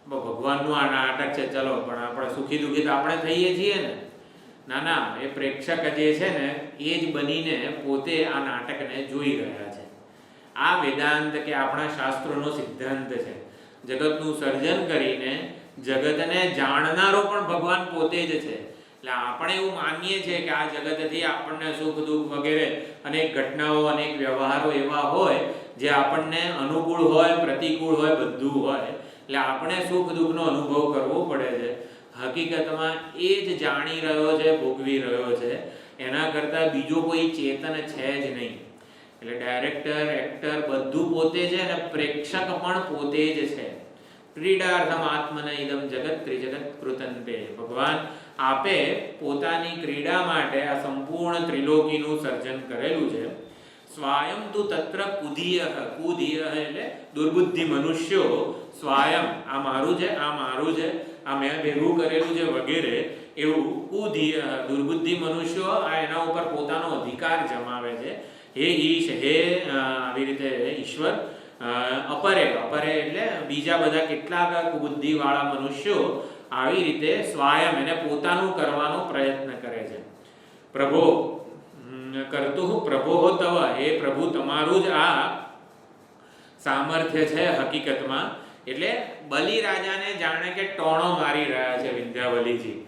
ભગવાનનું આ નાટક છે, ચલો, પણ આપણે સુખી દુઃખી તો આપણે થઈએ છીએ ને. ના, એ પ્રેક્ષક જે છે ને એ જ બનીને પોતે આ નાટકને જોઈ રહ્યા છે. આ વેદાંત કે આપણા શાસ્ત્રોનો સિદ્ધાંત છે. જગતનું સર્જન કરીને જગતને જાણનારો પણ ભગવાન પોતે જ છે. એટલે આપણે એવું માનીએ છીએ કે આ જગતથી આપણને સુખ દુઃખ વગેરે અનેક ઘટનાઓ, અનેક વ્યવહારો એવા હોય જે આપણને અનુકૂળ હોય, પ્રતિકૂળ હોય, બધું હોય. એટલે આપણે સુખ દુઃખનો અનુભવ કરવો પડે છે. હકીકતમાં એ જ જાણી રહ્યો છે, ભોગવી રહ્યો છે. એના કરતાં બીજો કોઈ ચેતન છે જ નહીં. એટલે ડાયરેક્ટર, એક્ટર બધું પોતે છે અને પ્રેક્ષક પણ પોતે જ છે. ક્રીડાર્થમ આત્મન ઇદમ જગત ત્રિજગત કૃતંતે, ભગવાન આપે પોતાની ક્રીડા માટે આ સંપૂર્ણ ત્રિલોકીનું સર્જન કરેલું છે. સ્વાયમ તુ તત્ર કુધિય, કુધિય એટલે દુર્બુદ્ધિ મનુષ્યો, સ્વાયમ આ મારું છે, આ મારું છે, આ મેં ભેગું કરેલું છે વગેરે, એવું કુધિય દુર્બુદ્ધિ મનુષ્યો આ એના ઉપર પોતાનો અધિકાર જમાવે છે. હે ઈશ, હે આવી રીતે ઈશ્વર, અપરે, અપરે એટલે બીજા બધા કેટલાક કુબુદ્ધિવાળા મનુષ્યો આવી રીતે સ્વાયમ એને પોતાનું કરવાનો પ્રયત્ન કરે છે. પ્રભો કરતું પ્રભો તવ, એ પ્રભુ તમારું જ આ સામર્થ્ય છે હકીકતમાં. એટલે બલિરાજાને જાણે કે ટોણો મારી રહ્યા છે વિંધ્યાવલીજી,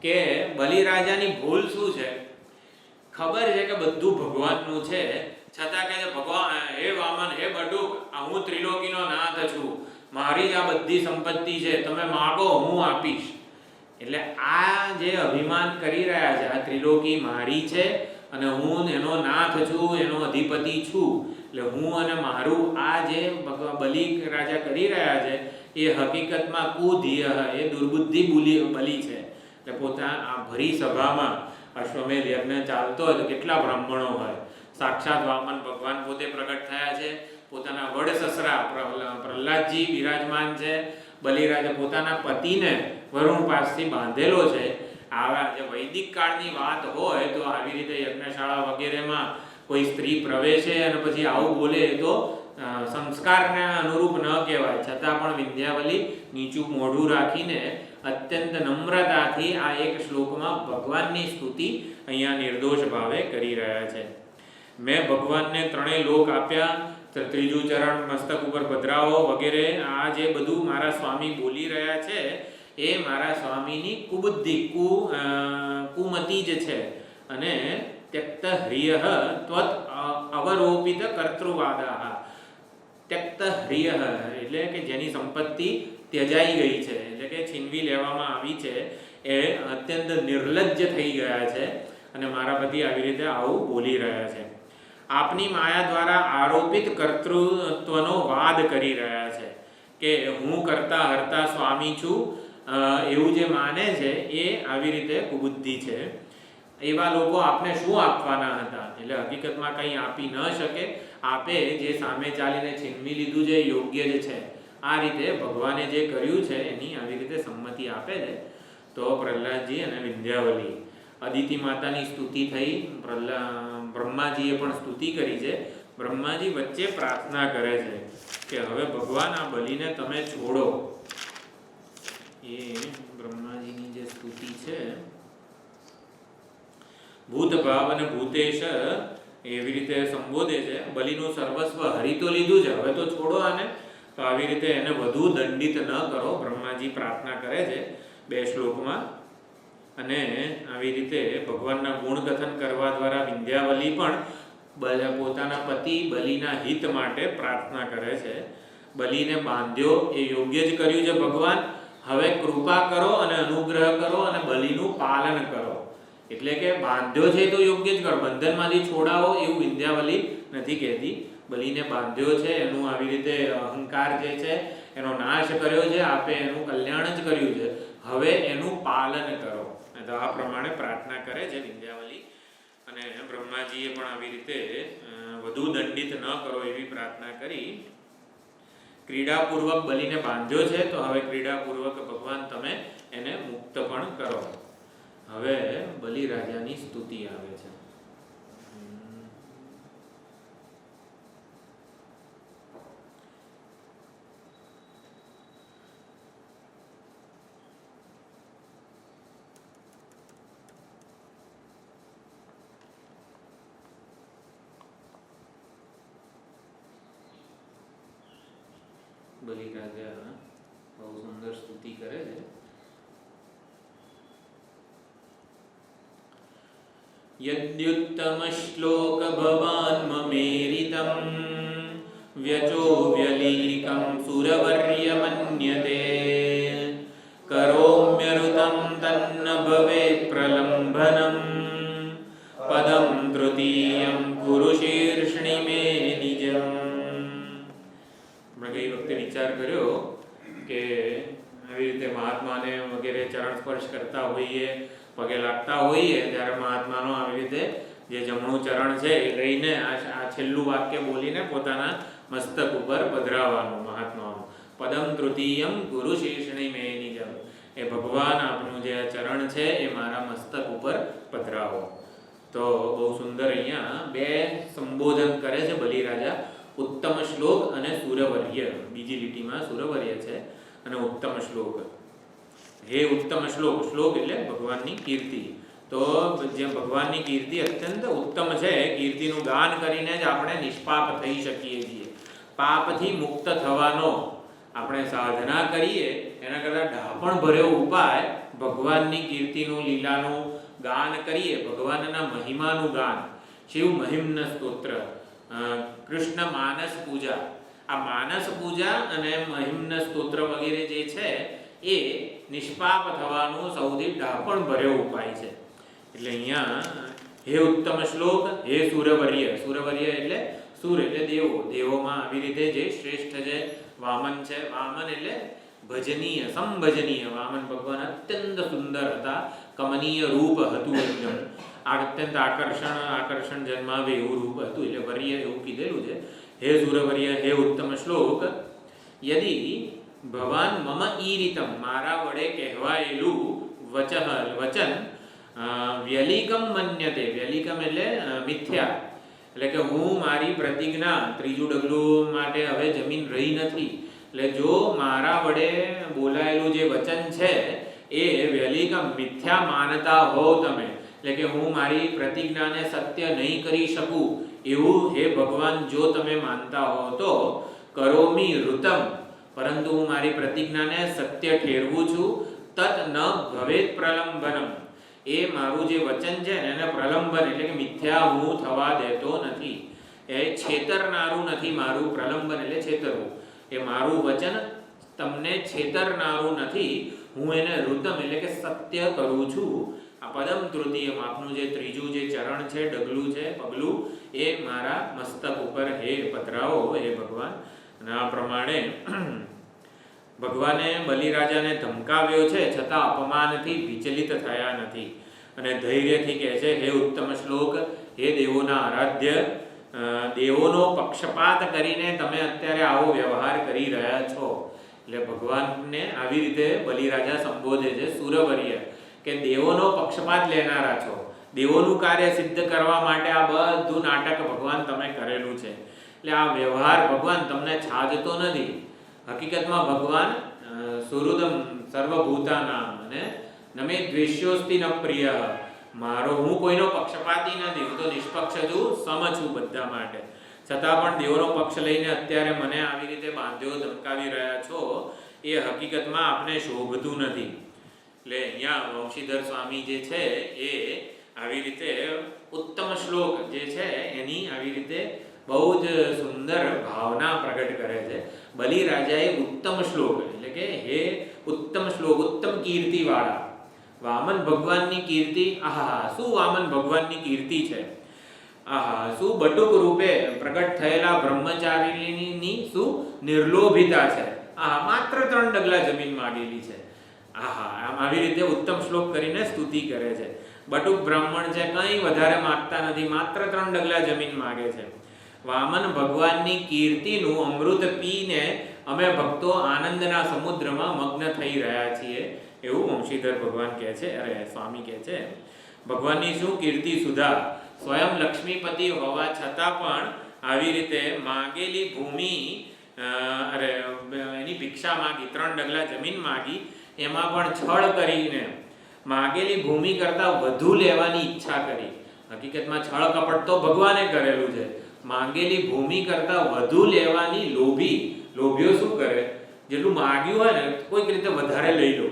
કે બલિરાજાની ભૂલ શું છે? ખબર છે કે બધું ભગવાનનું છે, છતાં કહે છે ભગવાન હે વામન હે બટુક, હું ત્રિલોકીનો નાથ છું, મારી જ આ બધી સંપત્તિ છે, તમે માગો હું આપીશ. એટલે આ જે અભિમાન કરી રહ્યા છે, આ ત્રિલોકી મારી છે અને હું એનો નાથ છું, એનો અધિપતિ છું, એટલે હું અને મારું આ જે બલિ રાજા કરી રહ્યા છે એ હકીકતમાં કુધીય, એ દુર્બુદ્ધિ બલિ છે. એટલે પોતાના આ ભરી સભામાં અશ્વમેધ યજ્ઞ ચાલતો હોય તો કેટલા બ્રાહ્મણો હોય, સાક્ષાત વામન ભગવાન પોતે પ્રગટ થયા છે, પોતાના વડ સસરા પ્રહલાદજી વિરાજમાન છે, બલિરાજા પોતાના પતિને વરુણ પાસથી બાંધેલો છે. આવા જે વૈદિક કાળની વાત હોય તો આવી રીતે યજ્ઞશાળા વગેરેમાં કોઈ સ્ત્રી પ્રવેશે અને પછી આવું બોલે તો સંસ્કારને અનુરૂપ ન કહેવાય. છતાં પણ વિંધ્યાવલી નીચું મોઢું રાખીને અત્યંત નમ્રતાથી આ એક શ્લોકમાં ભગવાનની સ્તુતિ અહીંયા નિર્દોષ ભાવે કરી રહ્યા છે. મેં ભગવાનને ત્રણેય લોક આપ્યા, ત્રીજું ચરણ મસ્તક ઉપર પધરાવો વગેરે, આ જે બધું મારા સ્વામી બોલી રહ્યા છે એ મારા સ્વામીની કુબુદ્ધિ કુમતિ જ છે. અને ત્યક્ત હ્રિય ત્વત અવરોપિત કર્તૃવાદાહ, ત્યક્ત હ્રિય એટલે કે જેની સંપત્તિ ત્યજાઈ ગઈ છે, એટલે કે છીનવી લેવામાં આવી છે, એ અત્યંત નિર્લજ્જ થઈ ગયા છે અને મારા પતિ આવી રીતે આવું બોલી રહ્યા છે. આપની માયા દ્વારા આરોપિત કર્તૃત્વનો વાદ કરી રહ્યા છે કે હું કરતા હરતા સ્વામી છું, એવું જે માને છે એ આવી રીતે કુબુદ્ધિ છે. એવા લોકો આપને શું આપવાના હતા? એટલે હકીકતમાં કંઈ આપી ન શકે, આપે જે સામે ચાલીને છીનવી લીધું છે યોગ્ય જ છે. આ રીતે ભગવાને જે કર્યું છે એની આવી રીતે સંમતિ આપે છે. તો પ્રહલાદજી અને વિંધ્યાવલી, અદિતિ માતાની સ્તુતિ થઈ, બ્રહ્માજીએ પણ સ્તુતિ કરી છે. બ્રહ્માજી વચ્ચે પ્રાર્થના કરે છે કે હવે ભગવાન આ બલિને તમે છોડો. એ બ્રહ્માજીની જે સ્તુતિ છે, ભૂતભાવ અને ભૂતેશ એવી રીતે સંબોધે છે. બલિનું સર્વસ્વ હરી તો લીધું છે, હવે તો છોડો આને. તો આવી રીતે એને વધુ દંડિત ન કરો, બ્રહ્માજી પ્રાર્થના કરે છે 2 શ્લોકમાં. અને આવી રીતે ભગવાનના ગુણકથન કરવા દ્વારા વિંધ્યાવલી પણ પોતાના પતિ બલિના હિત માટે પ્રાર્થના કરે છે. બલિને બાંધ્યો એ યોગ્ય જ કર્યું છે ભગવાન, હવે કૃપા કરો અને અનુગ્રહ કરો અને બલિનું પાલન કરો. એટલે કે બાંધ્યો છે તો યોગ્ય જ કરો, બંધનમાંથી છોડાવો એવું વિંધ્યાવલી નથી કહેતી. બલિને બાંધ્યો છે, એનું આવી રીતે અહંકાર જે છે એનો નાશ કર્યો છે, આપે એનું કલ્યાણ જ કર્યું છે, હવે એનું પાલન કરો. તો આ પ્રમાણે પ્રાર્થના કરે છે વિંધ્યાવલી. અને બ્રહ્માજીએ પણ આવી રીતે વધુ દંડિત ન કરો એવી પ્રાર્થના કરી. ક્રીડાપૂર્વક બલિને બાંધ્યો છે, તો હવે ક્રીડાપૂર્વક ભગવાન તમે એને મુક્ત પણ કરો. હવે બલિરાજાની સ્તુતિ આવે છે. બલિરાજા બહુ સુંદર સ્તુતિ કરે છે. યદ્યુત્તમ શ્લોક ભવાન મમેરિતમ વ્યચો વ્યલીકમ સુરવર્ય મન્યતે કરોમ્યરુતમ તન્ન ભવેત પ્રલંબનમ પદમ તૃતીયમ કુરુ શીર્ષણિ મે નિજમ. ગઈ વખતે વિચાર કર્યો કે આવી રીતે મહાત્માને વગેરે ચરણ સ્પર્શ કરતા હોઈએ, પગે લાગતા હોઈએ, ત્યારે મહાત્માનો આવી રીતે જે જમણું ચરણ છે એ લઈને આ છેલ્લું વાક્ય બોલીને પોતાના મસ્તક ઉપર પધરાવવાનું મહાત્માનું. પદમ તૃતીયમ ગુરુ શીર્ષણી મે નિજમ, એ ભગવાન આપનું જે ચરણ છે એ મારા મસ્તક ઉપર પધરાવો. તો બહુ સુંદર અહીંયા 2 સંબોધન કરે છે બલિરાજા, ઉત્તમ શ્લોક અને સુરવર્ય. બીજી લીટીમાં સુરવર્ય છે અને ઉત્તમ શ્લોક. હે ઉત્તમ શ્લોક, શ્લોક એટલે ભગવાનની કીર્તિ. તો તો જે ભગવાનની કીર્તિ અત્યંત ઉત્તમ છે. કીર્તિનું ગાન કરીને જ આપણે નિષ્પાપ થઈ શકીએ છીએ. પાપથી મુક્ત થવાનો આપણે સાધના કરીએ એના કરતાં ડાપણ ભર્યો ઉપાય ભગવાનની કીર્તિનું લીલાનું ગાન કરીએ, ભગવાનના મહિમાનું ગાન. શિવ મહિમ્ન સ્તોત્ર, કૃષ્ણ માનસ પૂજા. આ માનસ પૂજા અને મહિમ્ન સ્તોત્ર વગેરે જે છે એ નિષ્પાપ થવાનો સૌથી ડાપણ ભર્યો ઉપાય છે. એટલે અહીંયા હે ઉત્તમ શ્લોક, હે સુરવર્ય. સુરવર્ય એટલે સુર એટલે દેવો. દેવોમાં આવી રીતે જે શ્રેષ્ઠ છે વામન છે. વામન એટલે ભજનીય, સંભજનીય. વામન ભગવાન અત્યંત સુંદર હતા, કમનીય રૂપ હતું એકદમ. અત્યંત આકર્ષણ જન્માવે એવું રૂપ હતું. એટલે વર્ય એવું કીધેલું છે. હે સુરવર્ય, હે ઉત્તમ શ્લોક. યદિ ભવાન મમ ઈરિતમ, મારા વડે કહેવાયેલું વચન વ્યલિકમ મન્યતે. વ્યલિકમ એટલે મિથ્યા. એટલે કે હું મારી પ્રતિજ્ઞા, ત્રીજું ડગલું માટે હવે જમીન રહી નથી. એટલે જો મારા વડે બોલાયેલું જે વચન છે એ વ્યલિકમ મિથ્યા માનતા હોવ તમે, એટલે કે હું મારી પ્રતિજ્ઞાને સત્ય નહીં કરી શકું એવું હે ભગવાન જો તમે માનતા હો તો કરોમી ઋતમ, પરંતુ હું મારી પ્રતિજ્ઞાને સત્ય ઠેરવું છું. તત ન ભવેત પ્રલંબનમ, એ મારું જે વચન છે ને એને પ્રલંબન એટલે કે મિથ્યા હું થવા દેતો નથી. એ છેતરનારું નથી મારું. પ્રલંબન એટલે છેતરવું. એ મારું વચન તમને છેતરનારું નથી. હું એને ઋતમ એટલે કે સત્ય કરું છું. આ પદમ તૃતીય આપનું જે ત્રીજું જે ચરણ છે, ડગલું છે, પગલું, એ મારા મસ્તક ઉપર હે પધરાવો હે ભગવાન. અને આ પ્રમાણે ભગવાને બલિરાજાને ધમકાવ્યો છે છતાં અપમાનથી વિચલિત થયા નથી અને ધૈર્યથી કહે છે હે ઉત્તમ શ્લોક, હે દેવોના આરાધ્ય, દેવોનો પક્ષપાત કરીને તમે અત્યારે આવો વ્યવહાર કરી રહ્યા છો. એટલે ભગવાનને આવી રીતે બલિરાજા સંબોધે છે સુરવર્ય, કે દેવોનો પક્ષપાત લેનારા છો. દેવોનું કાર્ય સિદ્ધ કરવા માટે આ બધું નાટક ભગવાન તમે કરેલું છે. એટલે આ વ્યવહાર ભગવાન તમને છાજતો નથી. હકીકતમાં ભગવાન સુહૃદમ સર્વભૂતાનામ અને નમે દ્વેષ્યોસ્તિ ન પ્રિય. મારો હું કોઈનો પક્ષપાતી નથી, હું તો નિષ્પક્ષ છું, સમ છું બધા માટે. છતાં પણ દેવોનો પક્ષ લઈને અત્યારે મને આવી રીતે બાંધ્યો, ધમકાવી રહ્યા છો, એ હકીકતમાં આપને શોભતું નથી. એટલે અહીંયા વંશીધર સ્વામી જે છે એ આવી રીતે ઉત્તમ શ્લોક જે છે એની આવી રીતે બહુ જ સુંદર ભાવના પ્રગટ કરે છે. બલિરાજાએ ઉત્તમ શ્લોક એટલે કે હે ઉત્તમ શ્લોક, ઉત્તમ કીર્તિવાળા વામન ભગવાનની કીર્તિ. આહા, શું વામન ભગવાનની કીર્તિ છે! આહા, શું બટુક રૂપે પ્રગટ થયેલા બ્રહ્મચારીની શું નિર્લોભિતા છે! આહા, માત્ર 3 ડગલા જમીન માગેલી છે. આહા, આમ આવી રીતે ઉત્તમ શ્લોક કરીને સ્તુતિ કરે છે. બટુક બ્રાહ્મણ છે, કંઈ વધારે માગતા નથી, માત્ર 3 ડગલા જમીન માગે છે. વામન ભગવાનની કીર્તિનું અમૃત પીને અમે ભક્તો આનંદના સમુદ્રમાં મગ્ન થઈ રહ્યા છીએ એવું વંશીધર ભગવાન કહે છે. અરે સ્વામી કહે છે ભગવાનની શું કીર્તિ સુધા. સ્વયં લક્ષ્મીપતિ હોવા છતાં પણ આવી રીતે માગેલી ભૂમિ એની ભિક્ષા માગી, 3 ડગલા જમીન માગી, એમાં પણ છળ કરીને માગેલી ભૂમિ કરતાં વધુ લેવાની ઈચ્છા કરી. હકીકતમાં છળ કપટ તો ભગવાને કરેલું છે. માંગેલી ભૂમિ કરતાં વધુ લેવાની લોભીઓ શું કરે, જેટલું માગ્યું હોય ને કોઈક રીતે વધારે લઈ લો.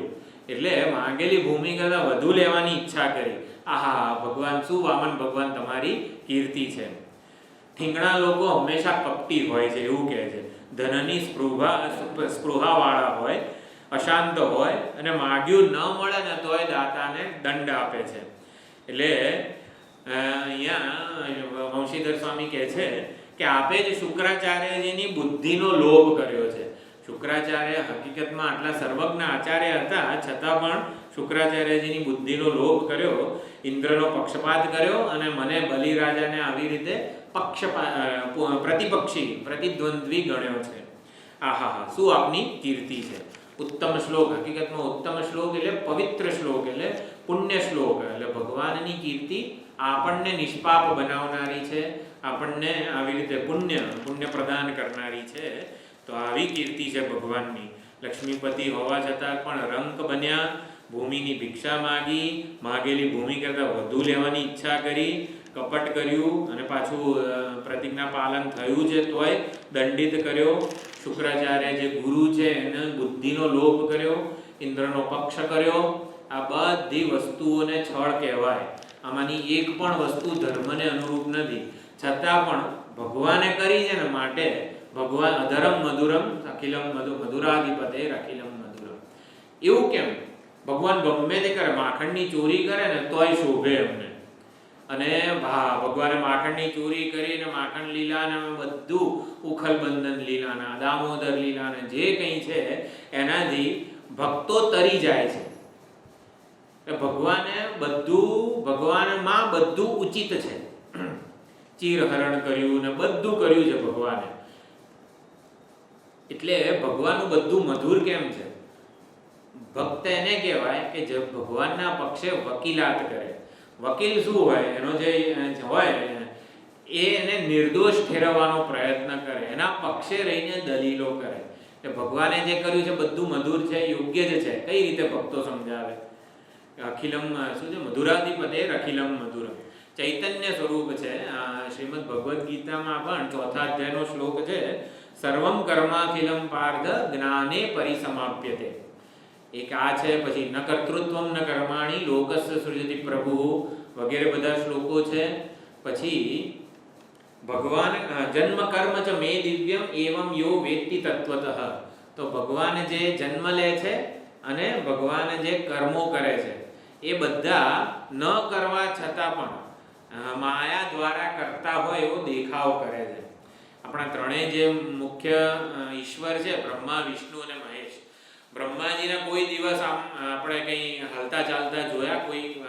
એટલે માંગેલી ભૂમિ કરતાં વધુ લેવાની ઈચ્છા કરી. આહા, ભગવાન શું વામન ભગવાન તમારી કીર્તિ છે. ઠીંગણા લોકો હંમેશા કપટી હોય છે એવું કહે છે. ધનની સ્પૃહાવાળા હોય, અશાંત હોય અને માગ્યું ન મળે ને તોય દાતાને દંડ આપે છે. એટલે અહીંયા વંશીધર સ્વામી કહે છે કે આપે જ શુક્રાચાર્યજીની બુદ્ધિનો લોભ કર્યો છે. શુક્રાચાર્ય હકીકતમાં આટલા સર્વજ્ઞ આચાર્ય હતા છતાં પણ શુક્રાચાર્યજીની બુદ્ધિનો લોભ કર્યો, ઇન્દ્રનો પક્ષપાત કર્યો અને મને બલિરાજાને આવી રીતે પ્રતિદ્વંદ્વી ગણ્યો છે. આહા, શું આપની કીર્તિ છે! ઉત્તમ શ્લોક, હકીકતમાં ઉત્તમ શ્લોક એટલે પવિત્ર શ્લોક એટલે પુણ્ય શ્લોક. એટલે ભગવાનની કીર્તિ આપણને નિષ્પાપ બનાવનારી છે, આપણને આવી રીતે પુણ્ય પ્રદાન કરનારી છે. તો આવી કીર્તિ છે ભગવાનની. લક્ષ્મીપતિ હોવા છતાં પણ રંક બન્યા, ભૂમિની ભિક્ષા માગી, માગેલી ભૂમિ કરતાં વધુ લેવાની ઈચ્છા કરી, કપટ કર્યું અને પાછું પ્રતિજ્ઞા પાલન થયું છે તોય દંડિત કર્યો. શુક્રાચાર્ય જે ગુરુ છે એને બુદ્ધિનો લોભ કર્યો, ઇન્દ્રનો પક્ષ કર્યો. આ બધી વસ્તુઓને છળ કહેવાય. આમાંની એક પણ વસ્તુ ધર્મને અનુરૂપ નથી, છતાં પણ ભગવાને કરી છે ને માટે ભગવાન અધરમ મધુરમ અખિલમ મધુરાધિપતે અખિલમ મધુરમ. એવું કેમ? ભગવાન ગમે તે કરે, માખણની ચોરી કરે ને તોય શોભે અમને. અને ભગવાને માખણની ચોરી કરીને માખણ લીલાને બધું ઉખલબંધન લીલાના, દામોદર લીલાને જે કંઈ છે એનાથી ભક્તો તરી જાય છે. ભગવાનમાં બધું ઉચિત છે. ચીરહરણ કર્યું ને બધું કર્યું છે ભગવાને. એટલે ભગવાનનું બધું મધુર કેમ છે? ભક્ત એને કહેવાય કે જે ભગવાનના પક્ષે વકીલાત કરે. વકીલ શું હોય? એનો જે હોય એ એને નિર્દોષ ઠેરવવાનો પ્રયત્ન કરે, એના પક્ષે રહીને દલીલો કરે. કે ભગવાને જે કર્યું છે બધું મધુર છે, યોગ્ય જ છે. કઈ રીતે ભક્તો સમજાવે? અખિલમ શું છે? મધુરાધિપતે અખિલમ મધુરમ. ચૈતન્ય સ્વરૂપ છે. શ્રીમદ ભગવદ્ ગીતામાં પણ 4થા અધ્યાયનો શ્લોક છે, સર્વમ કર્માખિલમ પાર્થ જ્ઞાને પરિસમાપ્યતે. એક આ છે. પછી ન કર્તૃત્વમ ન કર્માણી લોકસ્ય સૃજતિ પ્રભુ વગેરે બધા શ્લોકો છે. પછી ભગવાન જન્મ કર્મ ચ મે દિવ્યમ એવમ યો વેત્તિ તત્વતઃ. તો ભગવાન જે જન્મ લે છે અને ભગવાન જે કર્મો કરે છે એ બધા ન કરવા છતાં પણ માયા દ્વારા કરતા હોય એવો દેખાવ કરે છે. આપણા ત્રણેય જે મુખ્ય ઈશ્વર છે, બ્રહ્મા, વિષ્ણુ અને મહેશ. બ્રહ્માજીને કોઈ દિવસ આમ આપણે કંઈ હાલતા ચાલતા જોયા કોઈ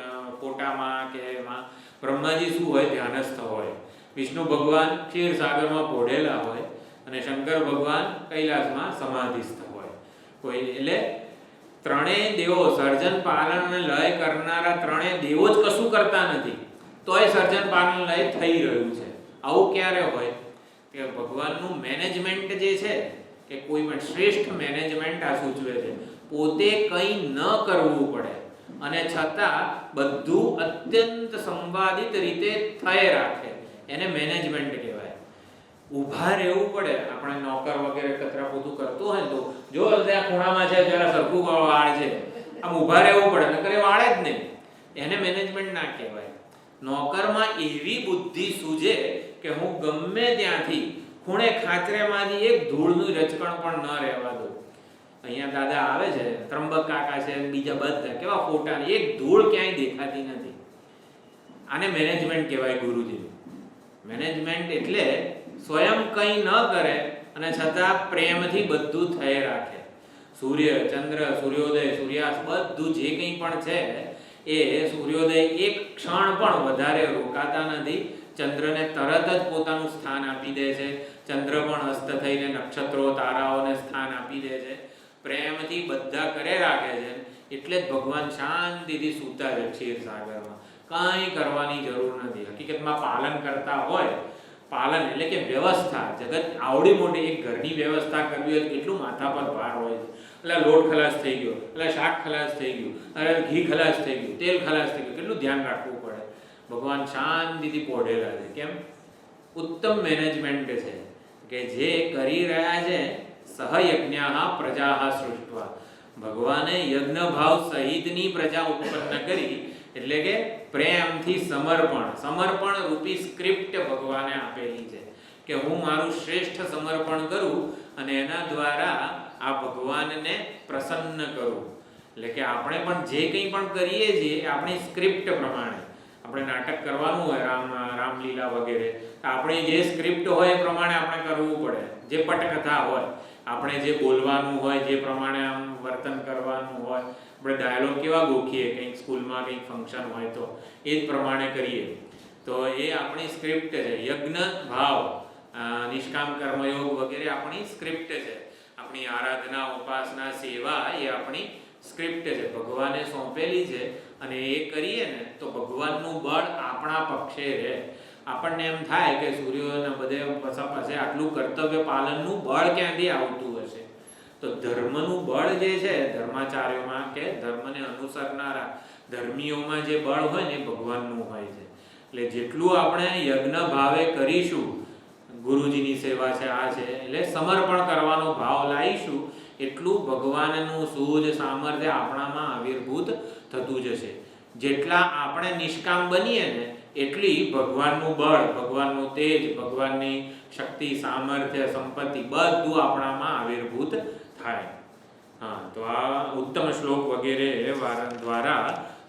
ફોટામાં કે એમાં? બ્રહ્માજી શું હોય? ધ્યાનસ્થ હોય. વિષ્ણુ ભગવાન ક્ષીરસાગરમાં પોઢેલા હોય અને શંકર ભગવાન કૈલાસમાં સમાધિસ્થ હોય. કોઈ એટલે ત્રણેય દેવો, સર્જન પાલન અને લય કરનારા ત્રણેય દેવો જ કશું કરતા નથી, તોય સર્જન પાલન લય થઈ રહ્યું છે. આવું ક્યારે હોય? કે ભગવાનનું મેનેજમેન્ટ જે છે, કે કોઈ પણ શ્રેષ્ઠ મેનેજમેન્ટ આ સૂચવે છે. પોતે કંઈ ન કરવું પડે અને છતાં બધું અત્યંત સંવાદિત રીતે થઈ રાખે, એને મેનેજમેન્ટ કહેવાય. ઊભા રહેવું પડે. આપણે નોકર વગેરે કચરા પોતું કરતો હોય તો જો ત્યાં ખૂણામાં છે, જરા સરખું વાળ છે, આમ ઊભા રહેવું પડે, નકર એ વાળે જ નહીં. એને મેનેજમેન્ટ ના કહેવાય. નોકરમાં એવી બુદ્ધિ સૂજે કે હું ગમે ત્યાંથી ખૂણે ખાચરેમાંથી એક ધૂળનું રચકણ પણ ન રહેવા દઉં. અહીંયા દાદા આવે છે, ત્રંબક કાકા છે, બીજા બધા કેવા ફોટા, એક ધૂળ ક્યાંય દેખાતી નથી. આને મેનેજમેન્ટ કહેવાય ગુરુજી. મેનેજમેન્ટ એટલે સ્વયં કંઈ ન કરે અને છતાં પ્રેમથી બધું થઈ રાખે. સૂર્ય, ચંદ્ર, સૂર્યોદય, સૂર્યાસ્ત બધું જે કંઈ પણ છે એ સૂર્યોદય એક ક્ષણ પણ વધારે રોકાતા નથી. ચંદ્રને તરત જ પોતાનું સ્થાન આપી દે છે. ચંદ્ર પણ અસ્ત થઈને નક્ષત્રો, તારાઓને સ્થાન આપી દે છે. પ્રેમથી બધા કરે રાખે છે. એટલે જ ભગવાન શાંતિથી સૂતા છે ક્ષીરસાગરમાં. કંઈ કરવાની જરૂર નથી. હકીકતમાં પાલન કરતા હોય, પાલન એટલે કે વ્યવસ્થા. જગત આવડી મોટી એક ઘરની વ્યવસ્થા કરવી હોય કેટલું માથા પર ભાર હોય છે. એટલે લોટ ખલાસ થઈ ગયો, એટલે શાક ખલાસ થઈ ગયું, અરે ઘી ખલાસ થઈ ગયું, તેલ ખલાસ થઈ ગયું, કેટલું ધ્યાન રાખવું પડે. ભગવાન શાંતિથી પોઢેલા છે. કેમ? ઉત્તમ મેનેજમેન્ટ છે કે જે કરી રહ્યા છે. સહયજ્ઞા પ્રજા સૃષ્ટવા. ભગવાને યજ્ઞ ભાવ સહિતની પ્રજા ઉત્પન્ન કરી. એટલે કે પ્રેમથી સમર્પણ રૂપી સ્ક્રિપ્ટ ભગવાને આપેલી છે કે હું મારું શ્રેષ્ઠ સમર્પણ કરું અને એના દ્વારા આ ભગવાનને પ્રસન્ન કરું. એટલે કે આપણે પણ જે કંઈ પણ કરીએ છીએ આપણી સ્ક્રિપ્ટ પ્રમાણે. આપણે નાટક કરવાનું હોય, રામલીલા વગેરે, આપણે જે સ્ક્રિપ્ટ હોય એ પ્રમાણે આપણે કરવું પડે. જે પટકથા હોય, આપણે જે બોલવાનું હોય, જે પ્રમાણે આમ વર્તન કરવાનું હોય. આપણે ડાયલોગ કેવા ગોખીએ, કંઈક સ્કૂલમાં કંઈક ફંક્શન હોય તો એ જ પ્રમાણે કરીએ. તો એ આપણી સ્ક્રિપ્ટ છે. યજ્ઞ ભાવ, નિષ્કામ કર્મયોગ વગેરે આપણી સ્ક્રિપ્ટ છે. આપણી આરાધના, ઉપાસના, સેવા એ આપણી સ્ક્રિપ્ટ છે, ભગવાને સોંપેલી છે. અને એ કરીએ ને તો ભગવાનનું બળ આપણા પક્ષે રહે. આપણને એમ થાય કે સૂર્યોના બધે પાસે આટલું કર્તવ્ય પાલનનું બળ ક્યાંથી આવતું હશે? તો તો ધર્મનું બળ જે છે ધર્માચાર્યોમાં કે ધર્મને અનુસરનારા ધર્મીઓમાં જે બળ હોય ને એ ભગવાનનું હોય છે. એટલે જેટલું આપણે યજ્ઞ ભાવે કરીશું, ગુરુજીની સેવા છે આ છે એટલે સમર્પણ કરવાનો ભાવ લાવીશું, એટલું ભગવાનનું સૂઝ સામર્થ્ય આપણામાં આવિર્ભૂત થતું જશે. જેટલા આપણે નિષ્કામ બનીએ ને એટલી ભગવાનનું બળ, ભગવાનનું તેજ, ભગવાનની શક્તિ, સામર્થ્ય, સંપત્તિ બધું આપણામાં આવિર્ભૂત થાય. હા, તો આ ઉત્તમ શ્લોક વગેરે દ્વારા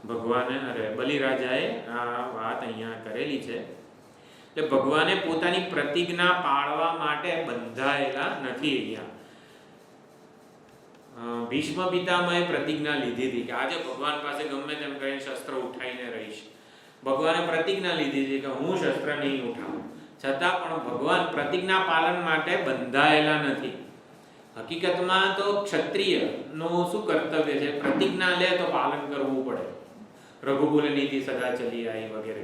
ભગવાને બલિરાજાએ આ વાત અહીંયા કરેલી છે. એટલે ભગવાને પોતાની પ્રતિજ્ઞા પાળવા માટે બંધાયેલા નથી. અહીંયા ભીષ્મ પિતામહે પ્રતિજ્ઞા લીધી હતી કે આજે ભગવાન પાસે ગમે તેમ કરીને શસ્ત્ર ઉઠાઈને રહીશ. ભગવાને પ્રતિજ્ઞા લીધી હતી કે હું શસ્ત્ર નહીં ઉઠાવું, છતાં પણ ભગવાન પ્રતિજ્ઞા પાલન માટે બંધાયેલા નથી. હકીકતમાં તો ક્ષત્રિયનું શું કર્તવ્ય છે? પ્રતિજ્ઞા લે તો પાલન કરવું પડે. રઘુકુલ નીતિ સદા ચલી આવી વગેરે.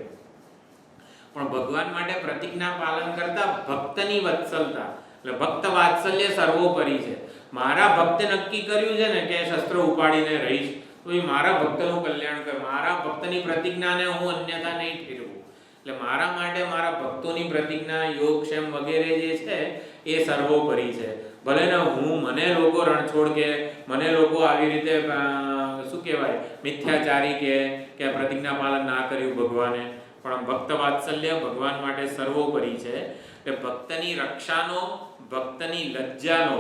પણ ભગવાન માટે પ્રતિજ્ઞા પાલન કરતા ભક્તની વત્સલતા, એટલે ભક્ત વાત્સલ્ય સર્વોપરી છે. મારા ભક્તે નક્કી કર્યું છે ને કે શસ્ત્ર ઉપાડીને રહીશ, તો એ મારા ભક્તનું કલ્યાણ કર. મારા ભક્તની પ્રતિજ્ઞાને હું અન્યથા નહીં ઠેરવું. એટલે મારા માટે મારા ભક્તોની પ્રતિજ્ઞા, યોગક્ષેમ વગેરે જે છે એ સર્વોપરી છે. ભલે ને મને લોકો રણછોડ કે મને લોકો આવી રીતે શું કહેવાય મિથ્યાચારી કે પ્રતિજ્ઞા પાલન ના કર્યું ભગવાને, પણ ભક્ત વાત્સલ્ય ભગવાન માટે સર્વોપરી છે. કે ભક્તની રક્ષાનો, ભક્તની લજ્જાનો,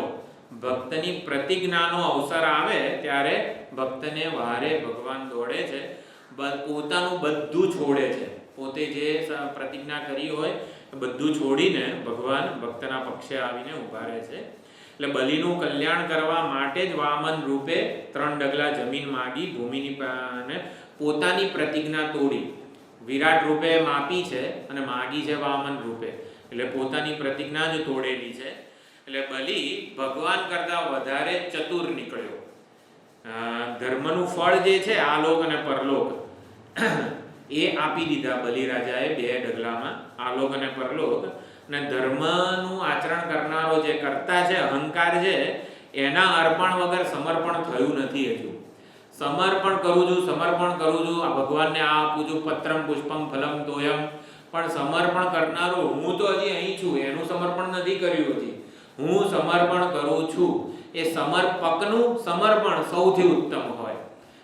ભક્તની પ્રતિજ્ઞાનો અવસર આવે ત્યારે ભક્તને વહારે ભગવાન દોડે છે, પોતાનું બધું છોડે છે. પોતે જે પ્રતિજ્ઞા કરી હોય બધું છોડીને ભગવાન ભક્તના પક્ષે આવીને ઉભા રહે છે. એટલે બલિનું કલ્યાણ કરવા માટે જ વામન રૂપે 3 ડગલા જમીન માગી ભૂમિની પોતાની પ્રતિજ્ઞા તોડી વિરાટ રૂપે માપી છે અને માગી છે વામન રૂપે. એટલે પોતાની પ્રતિજ્ઞા જ તોડેલી છે. એટલે બલિ ભગવાન કરતા વધારે ચતુર નીકળ્યો. ધર્મનું ફળ જે છે આલોક અને પરલોક એ આપી દીધા બલિરાજાએ 2 ડગલામાં, આલોક અને પરલોક. અને ધર્મનું આચરણ કરનારો જે કરતા છે, અહંકાર છે, એના અર્પણ વગર સમર્પણ થયું નથી. હજુ સમર્પણ કરું છું આ ભગવાનને આ આપું છું, પત્રમ પુષ્પમ ફલમ તોયમ, પણ સમર્પણ કરનારો હું તો હજી અહીં છું, એનું સમર્પણ નથી કર્યું હજી. હું સમર્પણ કરું છું. એ સમર્પકનું સમર્પણ સૌથી ઉત્તમ હોય.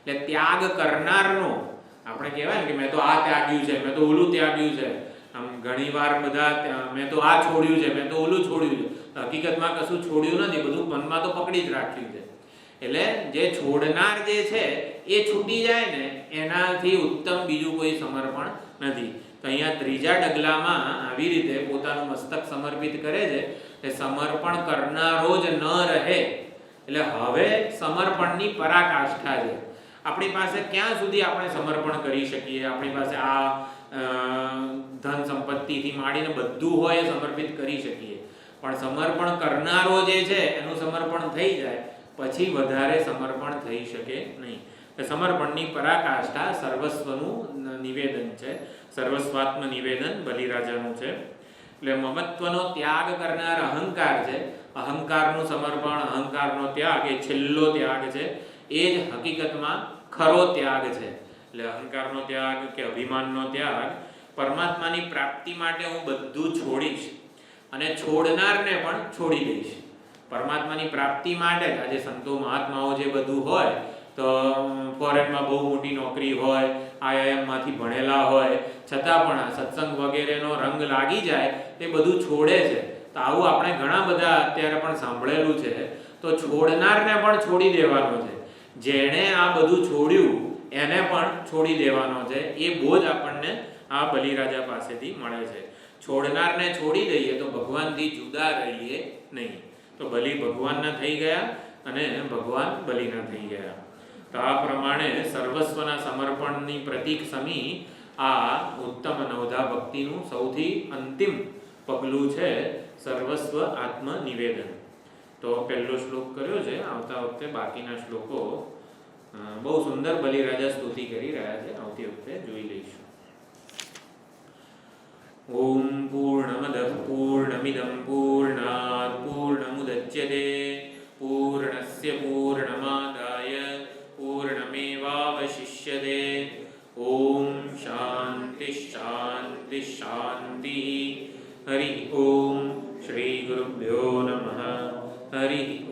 એટલે ત્યાગ કરનારનો આપણે કહેવાય ને કે મેં તો આ ત્યાગ્યું છે, મેં તો ઓલું ત્યાગ્યું છે. આમ ઘણી વાર બધા મેં તો આ છોડ્યું છે, મેં તો ઓલું છોડ્યું છે. હકીકતમાં કશું છોડ્યું નથી, બધું મનમાં તો પકડી જ રાખ્યું છે. એટલે જે છોડનાર જે છે એ છૂટી જાય ને એનાથી ઉત્તમ બીજું કોઈ સમર્પણ નથી. તો અહીંયા 3જા ડગલામાં આવી રીતે પોતાનું મસ્તક સમર્પિત કરે છે. એ સમર્પણ કરનારો જ ન રહે. એટલે હવે સમર્પણની પરાકાષ્ઠા છે. આપણી પાસે ક્યાં સુધી આપણે સમર્પણ કરી શકીએ? આપણી પાસે આ ધન સંપત્તિથી માંડીને બધું હોય એ સમર્પિત કરી શકીએ, પણ સમર્પણ કરનારો જે છે એનું સમર્પણ થઈ જાય પછી વધારે સમર્પણ થઈ શકે નહીં. સમર્પણની પરાકાષ્ઠા સર્વસ્વનું નિવેદન છે, સર્વસ્વાત્મ નિવેદન બલિરાજાનું છે. એટલે મમત્વનો ત્યાગ કરનાર અહંકાર છે. અહંકારનું સમર્પણ, અહંકારનો ત્યાગ એ છેલ્લો ત્યાગ છે. એ જ હકીકતમાં ખરો ત્યાગ છે. એટલે અહંકારનો ત્યાગ કે અભિમાનનો ત્યાગ, પરમાત્માની પ્રાપ્તિ માટે હું બધું છોડીશ અને છોડનારને પણ છોડી દઈશ. પરમાત્માની પ્રાપ્તિ માટે જ આજે સંતો મહાત્માઓ જે બધું હોય, તો ફોરેનમાં બહુ મોટી નોકરી હોય, IIM-માંથી ભણેલા હોય, છતાં પણ સત્સંગ વગેરેનો રંગ લાગી જાય તે બધું છોડે છે. તો આવું આપણે ઘણા બધા અત્યારે પણ સાંભળેલું છે. તો છોડનારને પણ છોડી દેવાનો છે. જેણે આ બધું છોડ્યું એને પણ છોડી દેવાનો છે. એ બોજ આપણને આ બલિરાજા પાસેથી મળે છે. છોડનારને છોડી દઈએ તો ભગવાનથી જુદા રહીએ નહીં. તો બલિ ભગવાનના થઈ ગયા અને ભગવાન બલિના થઈ ગયા. તો આ પ્રમાણે સર્વસ્વના સમર્પણની પ્રતીક સમી આ ઉત્તમ નવધા ભક્તિનું સૌથી અંતિમ પગલું છે સર્વસ્વ આત્મ નિવેદન. તો પહેલો શ્લોક કર્યો છે. આવતા વખતે બાકીના શ્લોકો બહુ સુંદર બલિરાજા સ્તુતિ કરી રહ્યા છે, આવતી વખતે જોઈ લઈશું. ઓમ પૂર્ણમદઃ પૂર્ણમિદં પૂર્ણાત પૂર્ણમુદચ્યતે પૂર્ણસ્ય પૂર્ણસ્ય પૂર્ણમાદાય પૂર્ણમેવાવશિષ્યતે. ઓમ શાંતિ શાંતિ શાંતિ. હરિ ઓમ. શ્રી ગુરુભ્યો નમઃ. હરિ